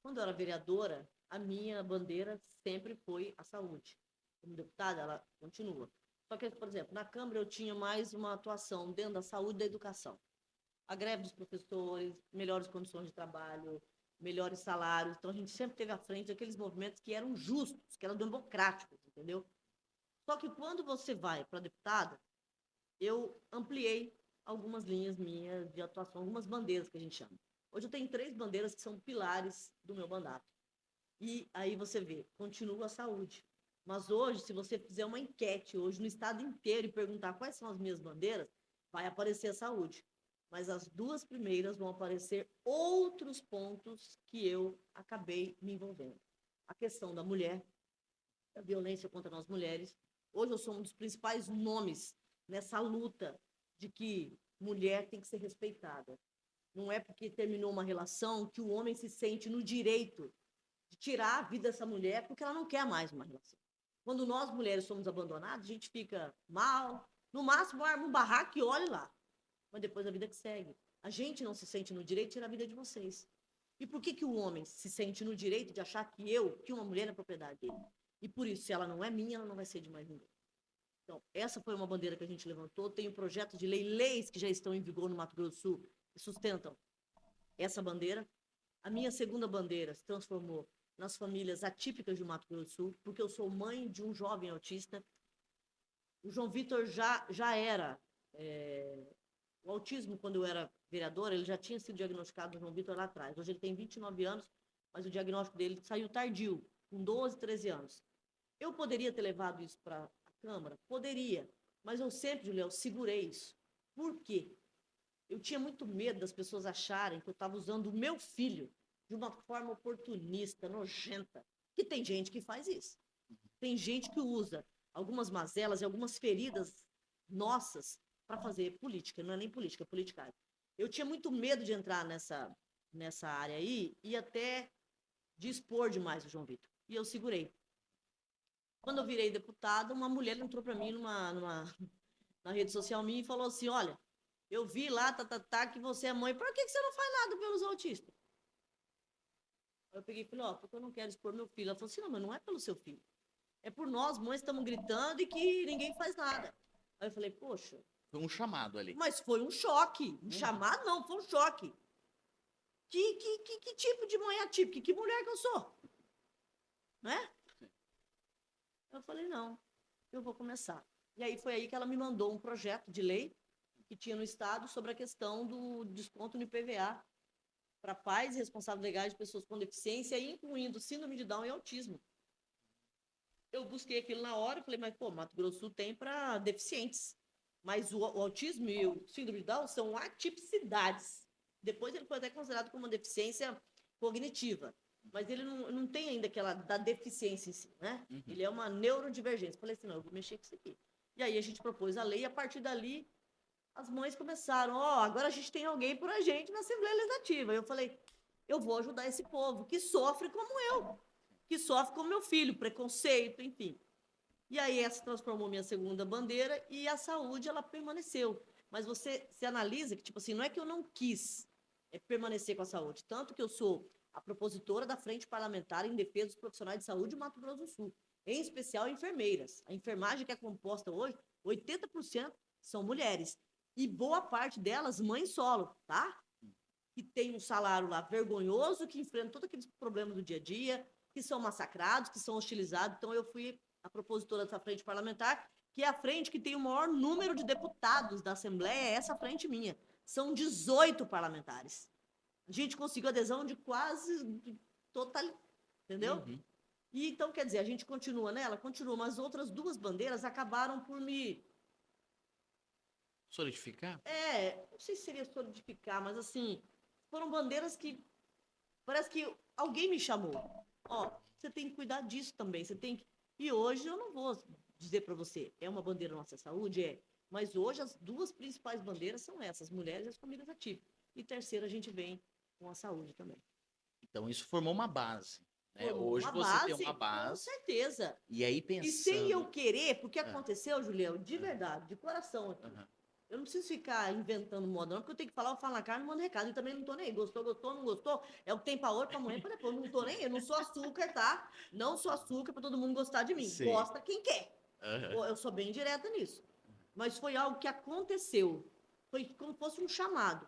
Quando eu era vereadora, a minha bandeira sempre foi a saúde. Como deputada, ela continua. Só que, por exemplo, na Câmara eu tinha mais uma atuação dentro da saúde e da educação. A greve dos professores, melhores condições de trabalho, melhores salários. Então, a gente sempre teve à frente aqueles movimentos que eram justos, que eram democráticos, entendeu? Só que quando você vai para deputada, eu ampliei algumas linhas minhas de atuação, algumas bandeiras que a gente chama. Hoje eu tenho 3 bandeiras que são pilares do meu mandato. E aí você vê, continua a saúde. Mas hoje, se você fizer uma enquete hoje no estado inteiro e perguntar quais são as minhas bandeiras, vai aparecer a saúde. Mas as 2 primeiras vão aparecer outros pontos que eu acabei me envolvendo. A questão da mulher, a violência contra nós mulheres. Hoje eu sou um dos principais nomes nessa luta de que mulher tem que ser respeitada. Não é porque terminou uma relação que o homem se sente no direito de tirar a vida dessa mulher porque ela não quer mais uma relação. Quando nós mulheres somos abandonadas, a gente fica mal, no máximo arma um barraco e olhe lá. Mas depois a vida que segue. A gente não se sente no direito de tirar a vida de vocês. E por que o homem se sente no direito de achar que uma mulher é propriedade dele? E por isso, se ela não é minha, ela não vai ser de mais ninguém. Então, essa foi uma bandeira que a gente levantou. Tem um projeto de lei, leis que já estão em vigor no Mato Grosso do Sul, que sustentam essa bandeira. A minha segunda bandeira se transformou nas famílias atípicas do Mato Grosso do Sul, porque eu sou mãe de um jovem autista. O João Vitor já era... O autismo, quando eu era vereadora, ele já tinha sido diagnosticado, o João Vitor, lá atrás. Hoje ele tem 29 anos, mas o diagnóstico dele saiu tardio, com 12, 13 anos. Eu poderia ter levado isso para a Câmara? Poderia, mas eu sempre, Julião, segurei isso. Por quê? Eu tinha muito medo das pessoas acharem que eu estava usando o meu filho de uma forma oportunista, nojenta. Que tem gente que faz isso. Tem gente que usa algumas mazelas e algumas feridas nossas para fazer política. Não é nem política, é politicagem. Eu tinha muito medo de entrar nessa área aí e até de expor demais o João Vitor. E eu segurei. Quando eu virei deputada, uma mulher entrou para mim na rede social minha e falou assim, olha, eu vi lá, que você é mãe, por que você não faz nada pelos autistas? Eu peguei e falei, ó, porque eu não quero expor meu filho. Ela falou assim, não, mas não é pelo seu filho. É por nós, mães, estamos gritando e que ninguém faz nada. Aí eu falei, poxa. Foi um chamado ali. Mas foi um choque. Um chamado não, foi um choque. Que tipo de mãe atípica? Que mulher que eu sou? Né? Eu falei, não, eu vou começar. E aí foi aí que ela me mandou um projeto de lei que tinha no Estado sobre a questão do desconto no IPVA para pais e responsáveis legais de pessoas com deficiência, incluindo síndrome de Down e autismo. Eu busquei aquilo na hora e falei, mas, pô, Mato Grosso do Sul tem para deficientes. Mas o autismo e o síndrome de Down são atipicidades. Depois ele foi até considerado como uma deficiência cognitiva. Mas ele não tem ainda aquela da deficiência em si, né? Uhum. Ele é uma neurodivergência. Falei assim, não, eu vou mexer com isso aqui. E aí a gente propôs a lei e a partir dali as mães começaram, agora a gente tem alguém por a gente na Assembleia Legislativa. Eu falei, eu vou ajudar esse povo que sofre como eu, que sofre como meu filho, preconceito, enfim. E aí essa se transformou minha segunda bandeira e a saúde, ela permaneceu. Mas você se analisa que, tipo assim, não é que eu não quis permanecer com a saúde, tanto que eu sou a propositora da Frente Parlamentar em Defesa dos Profissionais de Saúde do Mato Grosso do Sul, em especial enfermeiras. A enfermagem que é composta hoje, 80% são mulheres. E boa parte delas, mãe solo, tá? Que tem um salário lá vergonhoso, que enfrenta todos aqueles problemas do dia a dia, que são massacrados, que são hostilizados. Então, eu fui a propositora dessa frente parlamentar, que é a frente que tem o maior número de deputados da Assembleia, é essa frente minha. São 18 parlamentares. A gente conseguiu adesão de quase total, entendeu? Uhum. E então, quer dizer, a gente continua nela? Continua, mas outras 2 bandeiras acabaram por me... Solidificar? Não sei se seria solidificar, mas assim, foram bandeiras que parece que alguém me chamou. Você tem que cuidar disso também, você tem que... E hoje eu não vou dizer para você, é uma bandeira nossa saúde? É. Mas hoje as 2 principais bandeiras são essas, mulheres e as famílias atípicas. E terceira a gente vem com a saúde também. Então isso formou uma base. Né? Formou Hoje uma você base, tem uma com base. certeza. E aí E sem eu pensando. querer, porque aconteceu, Julião, de verdade, de coração aqui. Uhum. Eu não preciso ficar inventando moda, não, porque eu tenho que falar, eu falo na cara, não mando recado. E também não tô nem aí. Gostou, gostou, não gostou. É o que tem pra hoje, pra amanhã, pra depois. Não tô nem aí. Eu não sou açúcar, tá? Não sou açúcar pra todo mundo gostar de mim. Sim. Gosta quem quer. Uhum. Eu sou bem direta nisso. Mas foi algo que aconteceu. Foi como se fosse um chamado.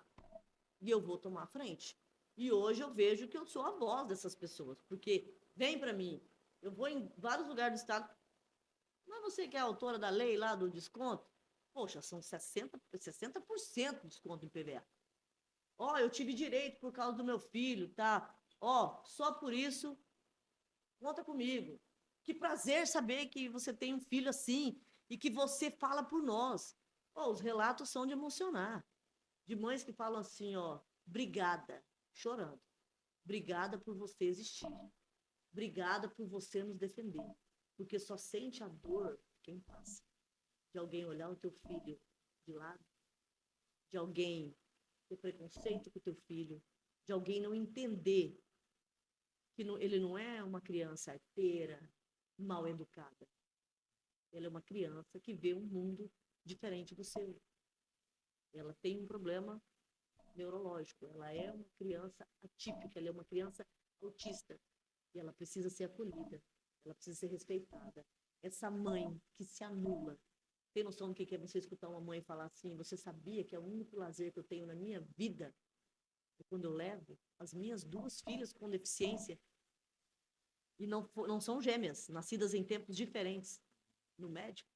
E eu vou tomar a frente. E hoje eu vejo que eu sou a voz dessas pessoas, porque vem para mim, eu vou em vários lugares do estado, mas você que é autora da lei lá do desconto, poxa, são 60% de desconto em PVA. Ó, eu tive direito por causa do meu filho, tá? Ó, só por isso, conta comigo. Que prazer saber que você tem um filho assim e que você fala por nós. Ó, os relatos são de emocionar. De mães que falam assim, ó, obrigada, chorando. Obrigada por você existir. Obrigada por você nos defender. Porque só sente a dor quem passa. De alguém olhar o teu filho de lado, de alguém ter preconceito com o teu filho, de alguém não entender que ele não é uma criança arteira, mal educada. Ele é uma criança que vê um mundo diferente do seu. Ela tem um problema neurológico, ela é uma criança atípica, ela é uma criança autista e ela precisa ser acolhida, ela precisa ser respeitada. Essa mãe que se anula, tem noção do que é você escutar uma mãe falar assim, você sabia que é o único lazer que eu tenho na minha vida é quando eu levo as minhas 2 filhas com deficiência e não são gêmeas, nascidas em tempos diferentes, no médico?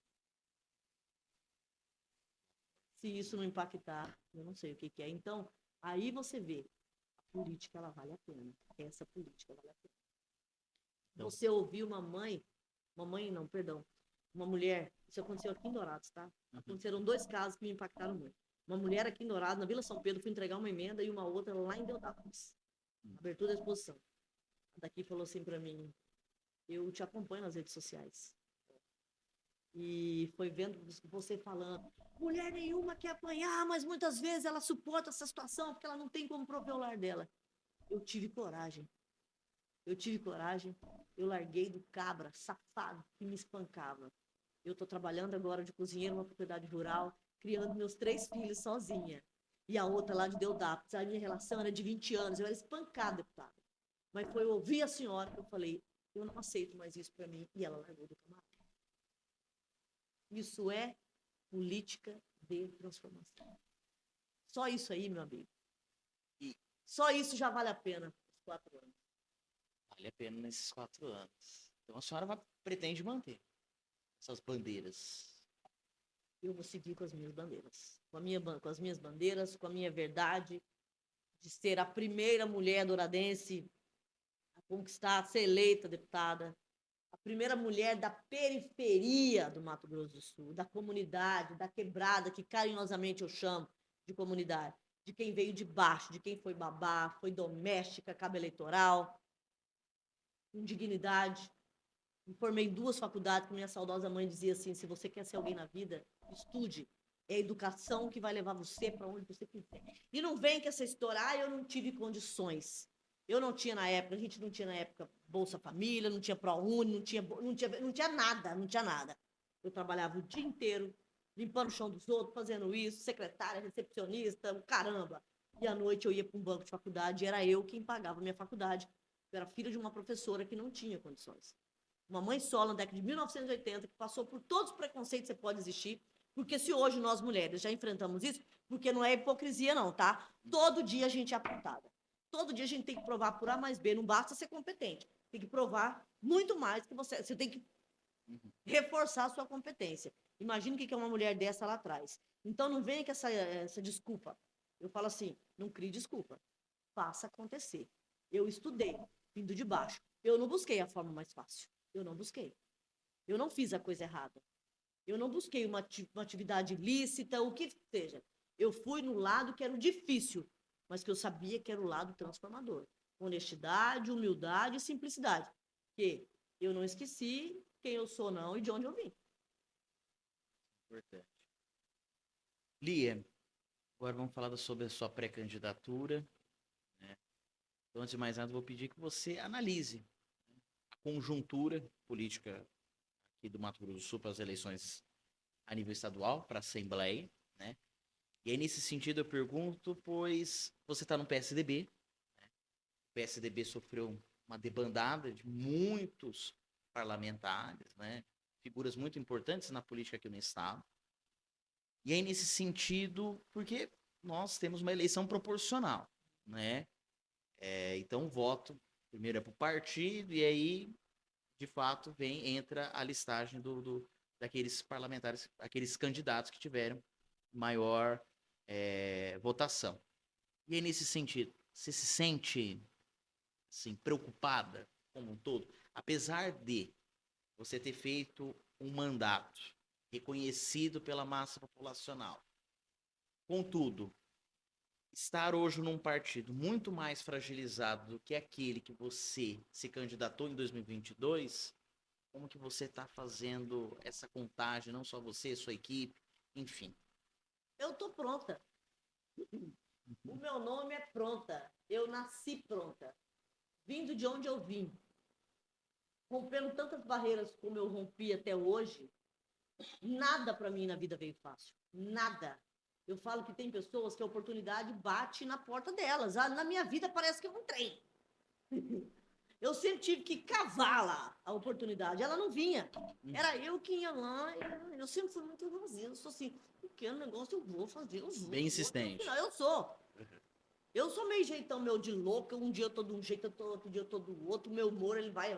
Se isso não impactar, eu não sei o que é. Então, aí você vê, a política, ela vale a pena. Essa política vale a pena. Então, Você ouviu uma mãe não, perdão, uma mulher, isso aconteceu aqui em Dourados, tá? Aconteceram 2 casos que me impactaram muito. Uma mulher aqui em Dourados, na Vila São Pedro, fui entregar uma emenda e uma outra lá em Deodápolis. Abertura da exposição. A daqui falou assim para mim, eu te acompanho nas redes sociais. E foi vendo você falando, mulher nenhuma quer apanhar, mas muitas vezes ela suporta essa situação porque ela não tem como prover o lar dela. Eu tive coragem. Eu tive coragem. Eu larguei do cabra, safado, que me espancava. Eu estou trabalhando agora de cozinheiro numa propriedade rural, criando meus 3 filhos sozinha. E a outra lá de Deodápolis. A minha relação era de 20 anos. Eu era espancada, deputada. Mas foi eu ouvir a senhora que eu falei, eu não aceito mais isso para mim. E ela largou do camarada. Isso é política de transformação. Só isso aí, meu amigo. E só isso já vale a pena os 4 anos. vale a pena nesses 4 anos. Então a senhora pretende manter essas bandeiras. Eu vou seguir com as minhas bandeiras. Com as minhas bandeiras, com a minha verdade de ser a primeira mulher douradense a conquistar, a ser eleita deputada. A primeira mulher da periferia do Mato Grosso do Sul, da comunidade, da quebrada, que carinhosamente eu chamo de comunidade, de quem veio de baixo, de quem foi babá, foi doméstica, cabo eleitoral, com dignidade. Me formei em 2 faculdades, que minha saudosa mãe dizia assim, se você quer ser alguém na vida, estude. É a educação que vai levar você para onde você quiser. E não vem com essa história, eu não tive condições. Eu não tinha na época, a gente não tinha na época Bolsa Família, não tinha ProUni, não tinha nada, não tinha nada. Eu trabalhava o dia inteiro, limpando o chão dos outros, fazendo isso, secretária, recepcionista, caramba. E à noite eu ia para um banco de faculdade, e era eu quem pagava a minha faculdade. Eu era filha de uma professora que não tinha condições. Uma mãe solo na década de 1980, que passou por todos os preconceitos que pode existir, porque se hoje nós mulheres já enfrentamos isso, porque não é hipocrisia não, tá? Todo dia a gente é apontada. Todo dia a gente tem que provar por A mais B, não basta ser competente. Tem que provar muito mais que você tem que reforçar a sua competência. Imagina o que é uma mulher dessa lá atrás. Então não venha com essa desculpa. Eu falo assim, não crie desculpa. Faça acontecer. Eu estudei, vindo de baixo. Eu não busquei a forma mais fácil. Eu não busquei. Eu não fiz a coisa errada. Eu não busquei uma atividade ilícita, o que seja. Eu fui no lado que era o difícil, mas que eu sabia que era o lado transformador. Honestidade, humildade e simplicidade. Que eu não esqueci quem eu sou, não, e de onde eu vim. Importante. Lia, agora vamos falar sobre a sua pré-candidatura. Né? Então, antes de mais nada, vou pedir que você analise a conjuntura política aqui do Mato Grosso do Sul para as eleições a nível estadual, para a Assembleia, né? E aí, nesse sentido, eu pergunto, pois você está no PSDB, né? O PSDB sofreu uma debandada de muitos parlamentares, né? Figuras muito importantes na política aqui no estado. E aí, nesse sentido, porque nós temos uma eleição proporcional, né? Então, o voto primeiro é para o partido e aí, de fato, entra a listagem daqueles parlamentares, aqueles candidatos que tiveram maior votação. E aí, nesse sentido, você se sente assim, preocupada como um todo, apesar de você ter feito um mandato reconhecido pela massa populacional. Contudo, estar hoje num partido muito mais fragilizado do que aquele que você se candidatou em 2022, como que você está fazendo essa contagem, não só você, sua equipe, enfim. Eu tô pronta. O meu nome é pronta. Eu nasci pronta. Vindo de onde eu vim. Rompendo tantas barreiras como eu rompi até hoje, nada para mim na vida veio fácil. Nada. Eu falo que tem pessoas que a oportunidade bate na porta delas. Na minha vida parece que é um trem. Eu sempre tive que cavar lá a oportunidade. Ela não vinha. Era eu que ia lá. Eu sempre fui muito vazia. Eu sou assim, pequeno negócio eu vou fazer. Eu vou, Bem insistente. eu sou. Eu sou meio jeitão meu de louca. Um dia eu tô de um jeito, outro dia eu tô do outro. Meu humor, ele vai.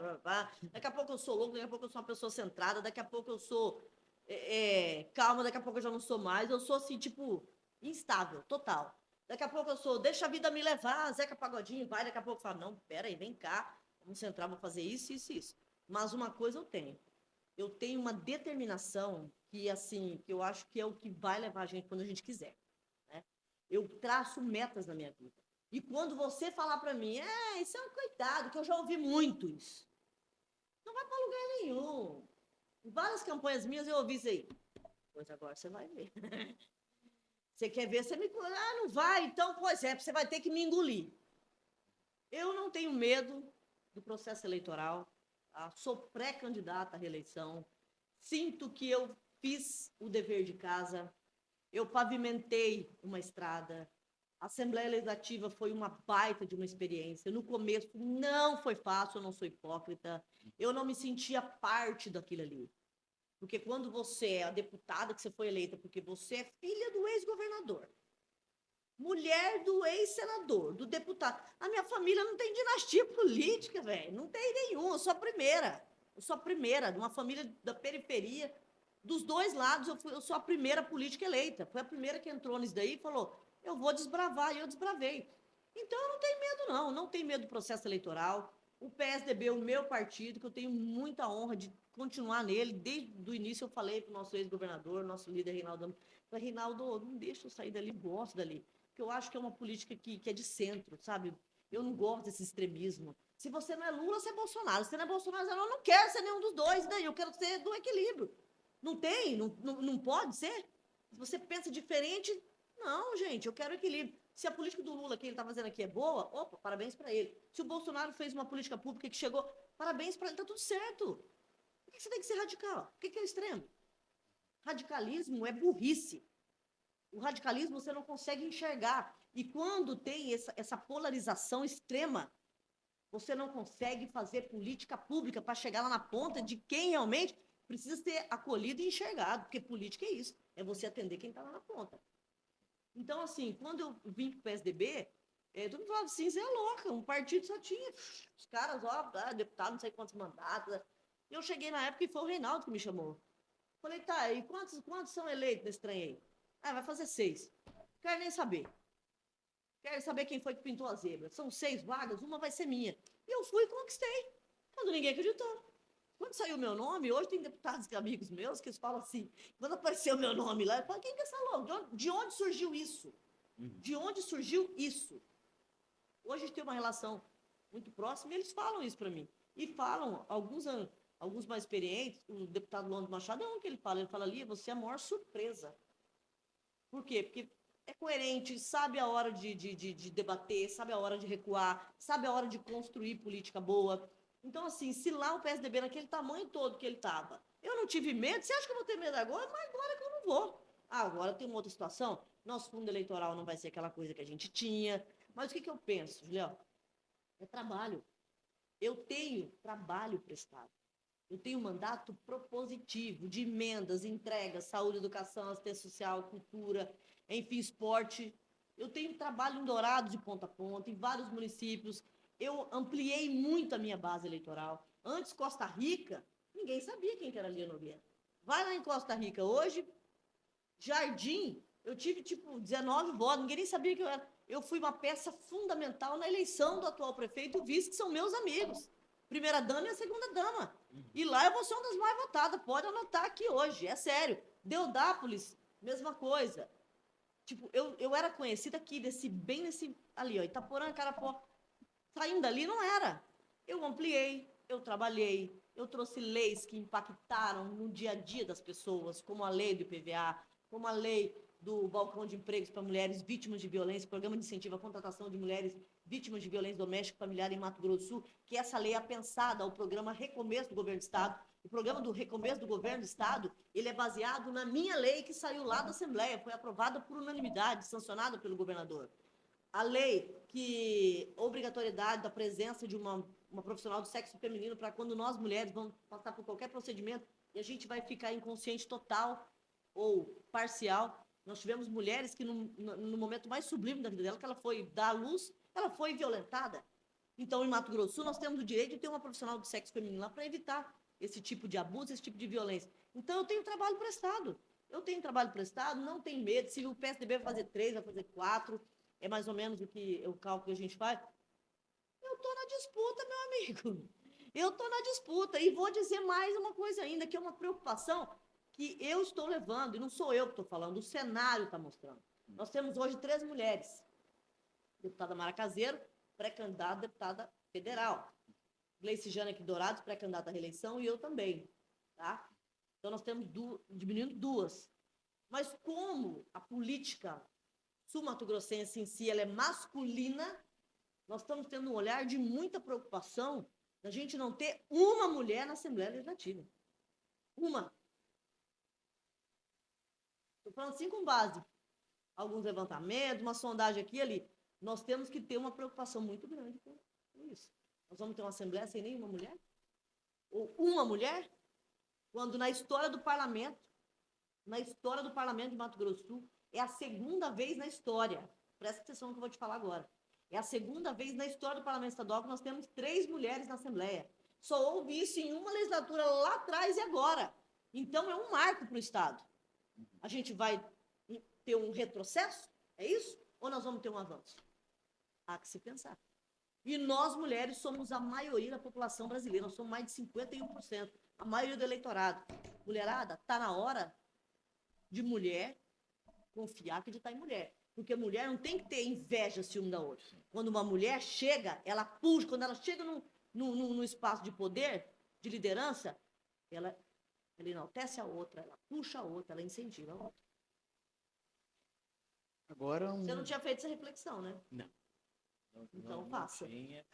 Daqui a pouco eu sou louco, daqui a pouco eu sou uma pessoa centrada, daqui a pouco eu sou calma, daqui a pouco eu já não sou mais. Eu sou assim, tipo, instável, total. Daqui a pouco eu sou, deixa a vida me levar, Zeca Pagodinho, vai. Daqui a pouco eu falo, não, pera aí, vem cá. Vamos centrar, vou fazer isso, isso, isso. Mas uma coisa eu tenho. Eu tenho uma determinação que, assim, que eu acho que é o que vai levar a gente quando a gente quiser. Né? Eu traço metas na minha vida. E quando você falar para mim, isso é um coitado, que eu já ouvi muito isso. Não vai para lugar nenhum. Em várias campanhas minhas eu ouvi isso aí. Pois agora você vai ver. Você quer ver, você me... não vai, então, pois é, você vai ter que me engolir. Eu não tenho medo do processo eleitoral. Tá? Sou pré-candidata à reeleição. Sinto que eu fiz o dever de casa. Eu pavimentei uma estrada. A Assembleia Legislativa foi uma baita de uma experiência. No começo não foi fácil, eu não sou hipócrita. Eu não me sentia parte daquilo ali. Porque quando você é a deputada que você foi eleita, porque você é filha do ex-governador, mulher do ex-senador, do deputado. A minha família não tem dinastia política, velho. Não tem nenhum. Eu sou a primeira. Eu sou a primeira de uma família da periferia. Dos dois lados, eu sou a primeira política eleita. Foi a primeira que entrou nisso daí e falou: eu vou desbravar. E eu desbravei. Então, eu não tenho medo, não. Não tenho medo do processo eleitoral. O PSDB é o meu partido, que eu tenho muita honra de continuar nele. Desde o início, eu falei para o nosso ex-governador, nosso líder, Reinaldo, falei, Reinaldo, não deixa eu sair dali, gosto dali. Porque eu acho que é uma política que é de centro, sabe? Eu não gosto desse extremismo. Se você não é Lula, você é Bolsonaro. Se você não é Bolsonaro, eu não quero ser nenhum dos dois. Daí eu quero ser do equilíbrio. Não tem, não pode ser. Se você pensa diferente, não, gente, eu quero equilíbrio. Se a política do Lula que ele está fazendo aqui é boa, opa, parabéns para ele. Se o Bolsonaro fez uma política pública que chegou, parabéns para ele, tá tudo certo. Por que você tem que ser radical? O que é o extremo? Radicalismo é burrice. O radicalismo você não consegue enxergar. E quando tem essa polarização extrema, você não consegue fazer política pública para chegar lá na ponta de quem realmente precisa ser acolhido e enxergado, porque política é isso, é você atender quem está lá na ponta. Então, assim, quando eu vim para o PSDB, todo mundo falava assim, você é louca, um partido só tinha os caras, ó, deputado, não sei quantos mandatos. E eu cheguei na época e foi o Reinaldo que me chamou. Falei, tá, e quantos são eleitos nesse trem aí? Vai fazer 6. Quero nem saber. Quero saber quem foi que pintou a zebra. São 6 vagas, uma vai ser minha. E eu fui e conquistei. Quando ninguém acreditou. Quando saiu o meu nome, hoje tem deputados amigos meus que eles falam assim, quando apareceu o meu nome lá, eu falo, quem que é essa louca? De onde surgiu isso? De onde surgiu isso? Hoje a gente tem uma relação muito próxima e eles falam isso para mim. E falam, alguns mais experientes, o deputado Londo Machado é um que ele fala, Lia, você é a maior surpresa. Por quê? Porque é coerente, sabe a hora de debater, sabe a hora de recuar, sabe a hora de construir política boa. Então, assim, se lá o PSDB, naquele tamanho todo que ele estava, eu não tive medo, você acha que eu vou ter medo agora? Mas agora que eu não vou. Agora tem uma outra situação, nosso fundo eleitoral não vai ser aquela coisa que a gente tinha. Mas o que eu penso, Julião? É trabalho. Eu tenho trabalho prestado. Eu tenho um mandato propositivo de emendas, entregas, saúde, educação, assistência social, cultura, enfim, esporte. Eu tenho trabalho em Dourados de ponta a ponta, em vários municípios. Eu ampliei muito a minha base eleitoral. Antes, Costa Rica, ninguém sabia quem que era Lia Nogueira. Vai lá em Costa Rica hoje, Jardim, eu tive tipo 19 votos, ninguém nem sabia que eu era. Eu fui uma peça fundamental na eleição do atual prefeito e o vice, que são meus amigos. Primeira dama e a segunda dama. E lá eu vou ser uma das mais votadas, pode anotar aqui hoje, é sério. Deodápolis, mesma coisa. Tipo, eu era conhecida aqui, bem nesse, ali, ó, Itaporã, Carapó. Saindo dali, não era. Eu ampliei, eu trabalhei, eu trouxe leis que impactaram no dia a dia das pessoas, como a lei do IPVA, como a lei do balcão de empregos para mulheres vítimas de violência, programa de incentivo à contratação de mulheres vítimas de violência doméstica e familiar em Mato Grosso do Sul, que essa lei é pensada ao programa Recomeço do Governo do Estado. O programa do Recomeço do Governo do Estado, ele é baseado na minha lei que saiu lá da Assembleia, foi aprovada por unanimidade, sancionada pelo governador. A lei que obrigatoriedade da presença de uma profissional do sexo feminino para quando nós mulheres vamos passar por qualquer procedimento e a gente vai ficar inconsciente total ou parcial. Nós tivemos mulheres que no momento mais sublime da vida dela, que ela foi dar à luz, ela foi violentada. Então, em Mato Grosso do Sul, nós temos o direito de ter uma profissional do sexo feminino lá para evitar esse tipo de abuso, esse tipo de violência. Então, eu tenho trabalho prestado. Eu tenho trabalho prestado, não tenho medo. Se o PSDB vai fazer 3, vai fazer 4, é mais ou menos o cálculo que a gente faz. Eu estou na disputa, meu amigo. Eu estou na disputa. E vou dizer mais uma coisa ainda, que é uma preocupação que eu estou levando, e não sou eu que estou falando, o cenário está mostrando. Nós temos hoje 3 mulheres. Deputada Mara Caseiro, pré-candidata a deputada federal. Gleice Janek Dourados, pré-candidata à reeleição, e eu também. Tá? Então, nós temos diminuindo 2. Mas como a política sul-mato-grossense em si ela é masculina, nós estamos tendo um olhar de muita preocupação da gente não ter uma mulher na Assembleia Legislativa. Uma. Estou falando assim com base. Alguns levantamentos, uma sondagem aqui e ali. Nós temos que ter uma preocupação muito grande com isso. Nós vamos ter uma Assembleia sem nenhuma mulher? Ou uma mulher? Quando na história do parlamento de Mato Grosso do Sul, é a segunda vez na história, presta atenção no que eu vou te falar agora, é a segunda vez na história do parlamento estadual que nós temos 3 mulheres na Assembleia. Só houve isso em uma legislatura lá atrás e agora. Então, é um marco para o Estado. A gente vai ter um retrocesso? É isso? Ou nós vamos ter um avanço? Há que se pensar. E nós, mulheres, somos a maioria da população brasileira. Nós somos mais de 51%. A maioria do eleitorado. Mulherada, está na hora de mulher confiar, acreditar em mulher. Porque mulher não tem que ter inveja ciúme da outra. Quando uma mulher chega, ela puxa. Quando ela chega no espaço de poder, de liderança, ela enaltece a outra, ela puxa a outra, ela incentiva a outra. Agora Você não tinha feito essa reflexão, né? Não. Então faça. Tinha.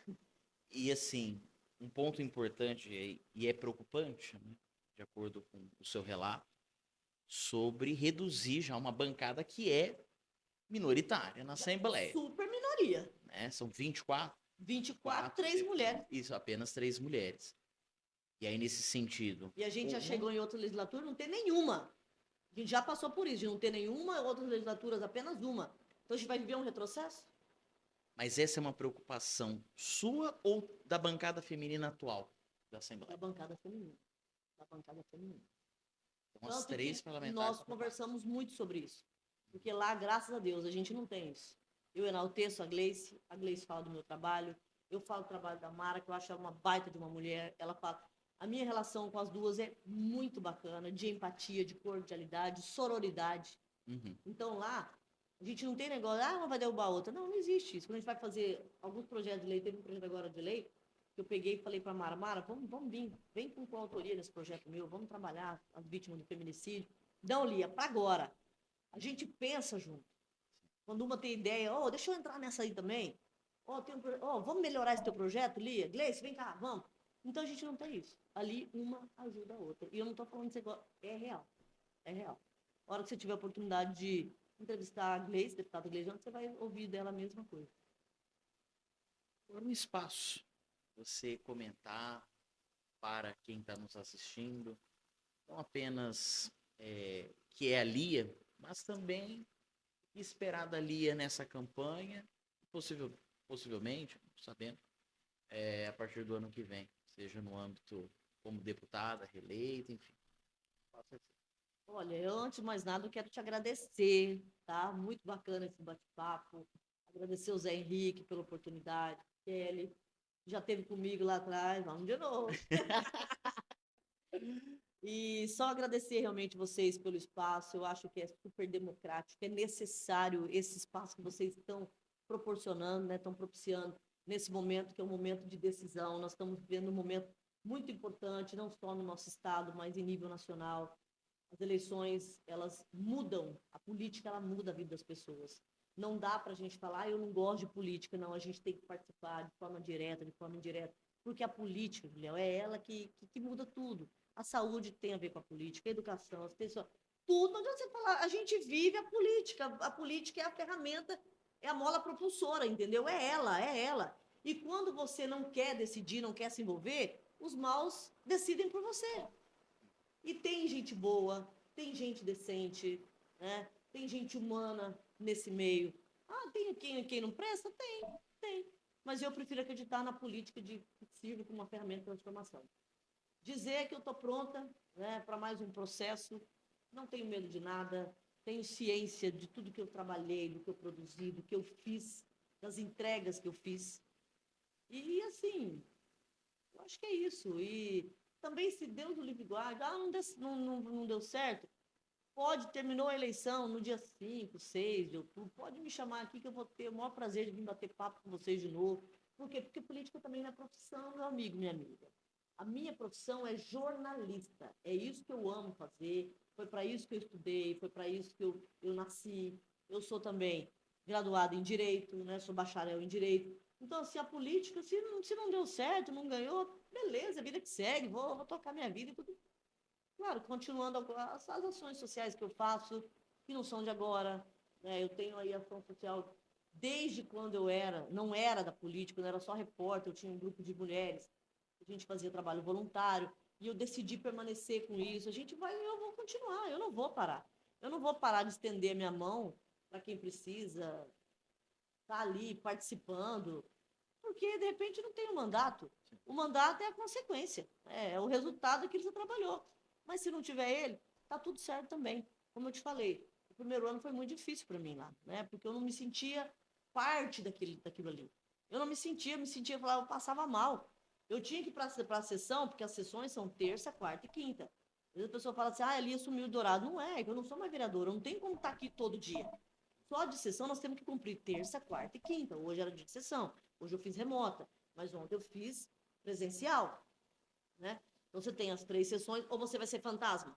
E assim, um ponto importante e é preocupante, né, de acordo com o seu relato, sobre reduzir já uma bancada que é minoritária na Assembleia. Super minoria. Né? São 24. 24, 3 mulheres. Isso, apenas 3 mulheres. E aí, nesse sentido. E a gente já chegou em outra legislatura, não tem nenhuma. A gente já passou por isso, de não ter nenhuma, outras legislaturas apenas uma. Então a gente vai viver um retrocesso? Mas essa é uma preocupação sua ou da bancada feminina atual da Assembleia? Da bancada feminina. Da bancada feminina. Então, as 3 parlamentares. Nós conversamos muito sobre isso. Porque lá, graças a Deus, a gente não tem isso. Eu enalteço a Gleice fala do meu trabalho, eu falo do trabalho da Mara, que eu acho ela uma baita de uma mulher. Ela fala. A minha relação com as duas é muito bacana, de empatia, de cordialidade, de sororidade. Uhum. Então lá, a gente não tem negócio, uma vai derrubar a outra. Não, não existe isso. Quando a gente vai fazer alguns projetos de lei, teve um projeto agora de lei, que eu peguei e falei para a Mara, vamos vir, vem com coautoria nesse projeto meu, vamos trabalhar as vítimas do feminicídio. Não, Lia, para agora. A gente pensa junto. Quando uma tem ideia, deixa eu entrar nessa aí também. Vamos melhorar esse teu projeto, Lia? Gleice, vem cá, vamos. Então a gente não tem isso. Ali uma ajuda a outra. E eu não estou falando de você é real. É real. A hora que você tiver a oportunidade de entrevistar a Gleice, deputada Gleice, você vai ouvir dela a mesma coisa. Agora um espaço. Você comentar para quem está nos assistindo, não apenas que é a Lia, mas também e esperar dali nessa campanha, possivelmente, sabendo, a partir do ano que vem, seja no âmbito como deputada, reeleita, enfim. Olha, eu, antes de mais nada, eu quero te agradecer, tá? Muito bacana esse bate-papo. Agradecer o Zé Henrique pela oportunidade. Kelly, já esteve comigo lá atrás, vamos de novo. E só agradecer realmente vocês pelo espaço. Eu acho que é super democrático, é necessário esse espaço que vocês estão proporcionando, né? Estão propiciando nesse momento, que é um momento de decisão. Nós estamos vivendo um momento muito importante, não só no nosso estado, mas em nível nacional. As eleições, elas mudam, a política, ela muda a vida das pessoas. Não dá para a gente falar, eu não gosto de política, não, a gente tem que participar de forma direta, de forma indireta, porque a política, Julião, é ela que muda tudo. A saúde tem a ver com a política, a educação, as pessoas, tudo. Não adianta você falar, a gente vive a política é a ferramenta, é a mola propulsora, entendeu? É ela, é ela. E quando você não quer decidir, não quer se envolver, os maus decidem por você. E tem gente boa, tem gente decente, né? Tem gente humana nesse meio. Ah, tem quem não presta? Tem. Mas eu prefiro acreditar na política que sirva como uma ferramenta de transformação. Dizer que eu estou pronta, né, para mais um processo, não tenho medo de nada, tenho ciência de tudo que eu trabalhei, do que eu produzi, do que eu fiz, das entregas que eu fiz. E, assim, eu acho que é isso. E também, se Deus o livre e guarde, não deu certo, pode, terminou a eleição no dia 5, 6 de outubro, pode me chamar aqui que eu vou ter o maior prazer de vir bater papo com vocês de novo. Por quê? Porque política também não é profissão, meu amigo, minha amiga. A minha profissão é jornalista. É isso que eu amo fazer. Foi para isso que eu estudei, foi para isso que eu nasci. Eu sou também graduada em Direito, né? Sou bacharel em Direito. Então, assim, a política, se não deu certo, não ganhou, beleza, vida que segue, vou tocar minha vida e tudo. Claro, continuando as ações sociais que eu faço, que não são de agora, né? Eu tenho aí ação social desde quando não era da política, eu não era só repórter, eu tinha um grupo de mulheres, a gente fazia trabalho voluntário, e eu decidi permanecer com isso. Eu vou continuar, eu não vou parar. Eu não vou parar de estender a minha mão para quem precisa estar ali participando, porque de repente não tem um mandato. O mandato é a consequência, é o resultado que você trabalhou. Mas se não tiver ele, tá tudo certo também. Como eu te falei, o primeiro ano foi muito difícil para mim lá, né? Porque eu não me sentia parte daquilo ali. Eu não me sentia, falar, eu passava mal. Eu tinha que ir para a sessão, porque as sessões são terça, quarta e quinta. Às vezes a pessoa fala assim, ali assumiu o Dourado. Não é, eu não sou mais vereadora, eu não tenho como estar aqui todo dia. Só de sessão nós temos que cumprir terça, quarta e quinta. Hoje era dia de sessão. Hoje eu fiz remota, mas ontem eu fiz presencial, né? Então você tem as 3 sessões, ou você vai ser fantasma.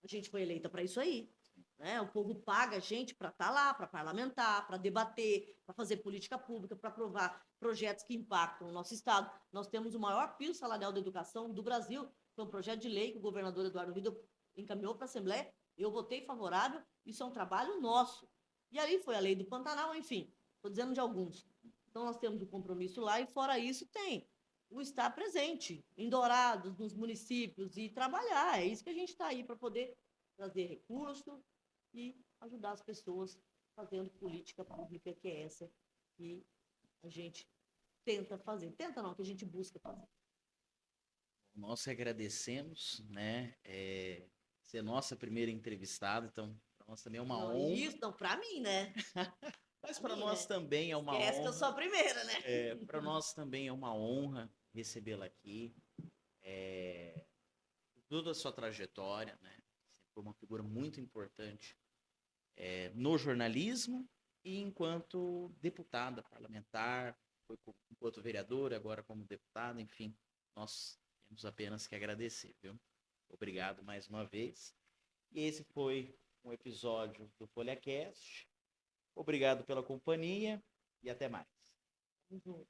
A gente foi eleita para isso aí, né? O povo paga a gente para estar lá, para parlamentar, para debater, para fazer política pública, para aprovar projetos que impactam o nosso estado. Nós temos o maior piso salarial da educação do Brasil, foi um projeto de lei que o governador Eduardo Rida encaminhou para a Assembleia, eu votei favorável, isso é um trabalho nosso. E aí foi a lei do Pantanal, enfim, estou dizendo de alguns. Então, nós temos o compromisso lá e, fora isso, tem o estar presente em Dourados, nos municípios e trabalhar. É isso que a gente está aí para poder trazer recurso e ajudar as pessoas fazendo política pública, que é essa que a gente tenta fazer. Tenta não, que a gente busca fazer. Nós que agradecemos, né? Ser nossa primeira entrevistada, então, para nós também é uma Não, honra. isso não, para mim, né? Mas Pra para mim, nós né? também é uma Esquece que eu sou honra. a primeira, né? Para nós também é uma honra recebê-la aqui. Toda a sua trajetória, né? Você foi uma figura muito importante no jornalismo e enquanto deputada parlamentar, enquanto vereadora, agora como deputada, enfim, nós temos apenas que agradecer, viu? Obrigado mais uma vez. E esse foi um episódio do FolhaCast. Obrigado pela companhia e até mais. Uhum.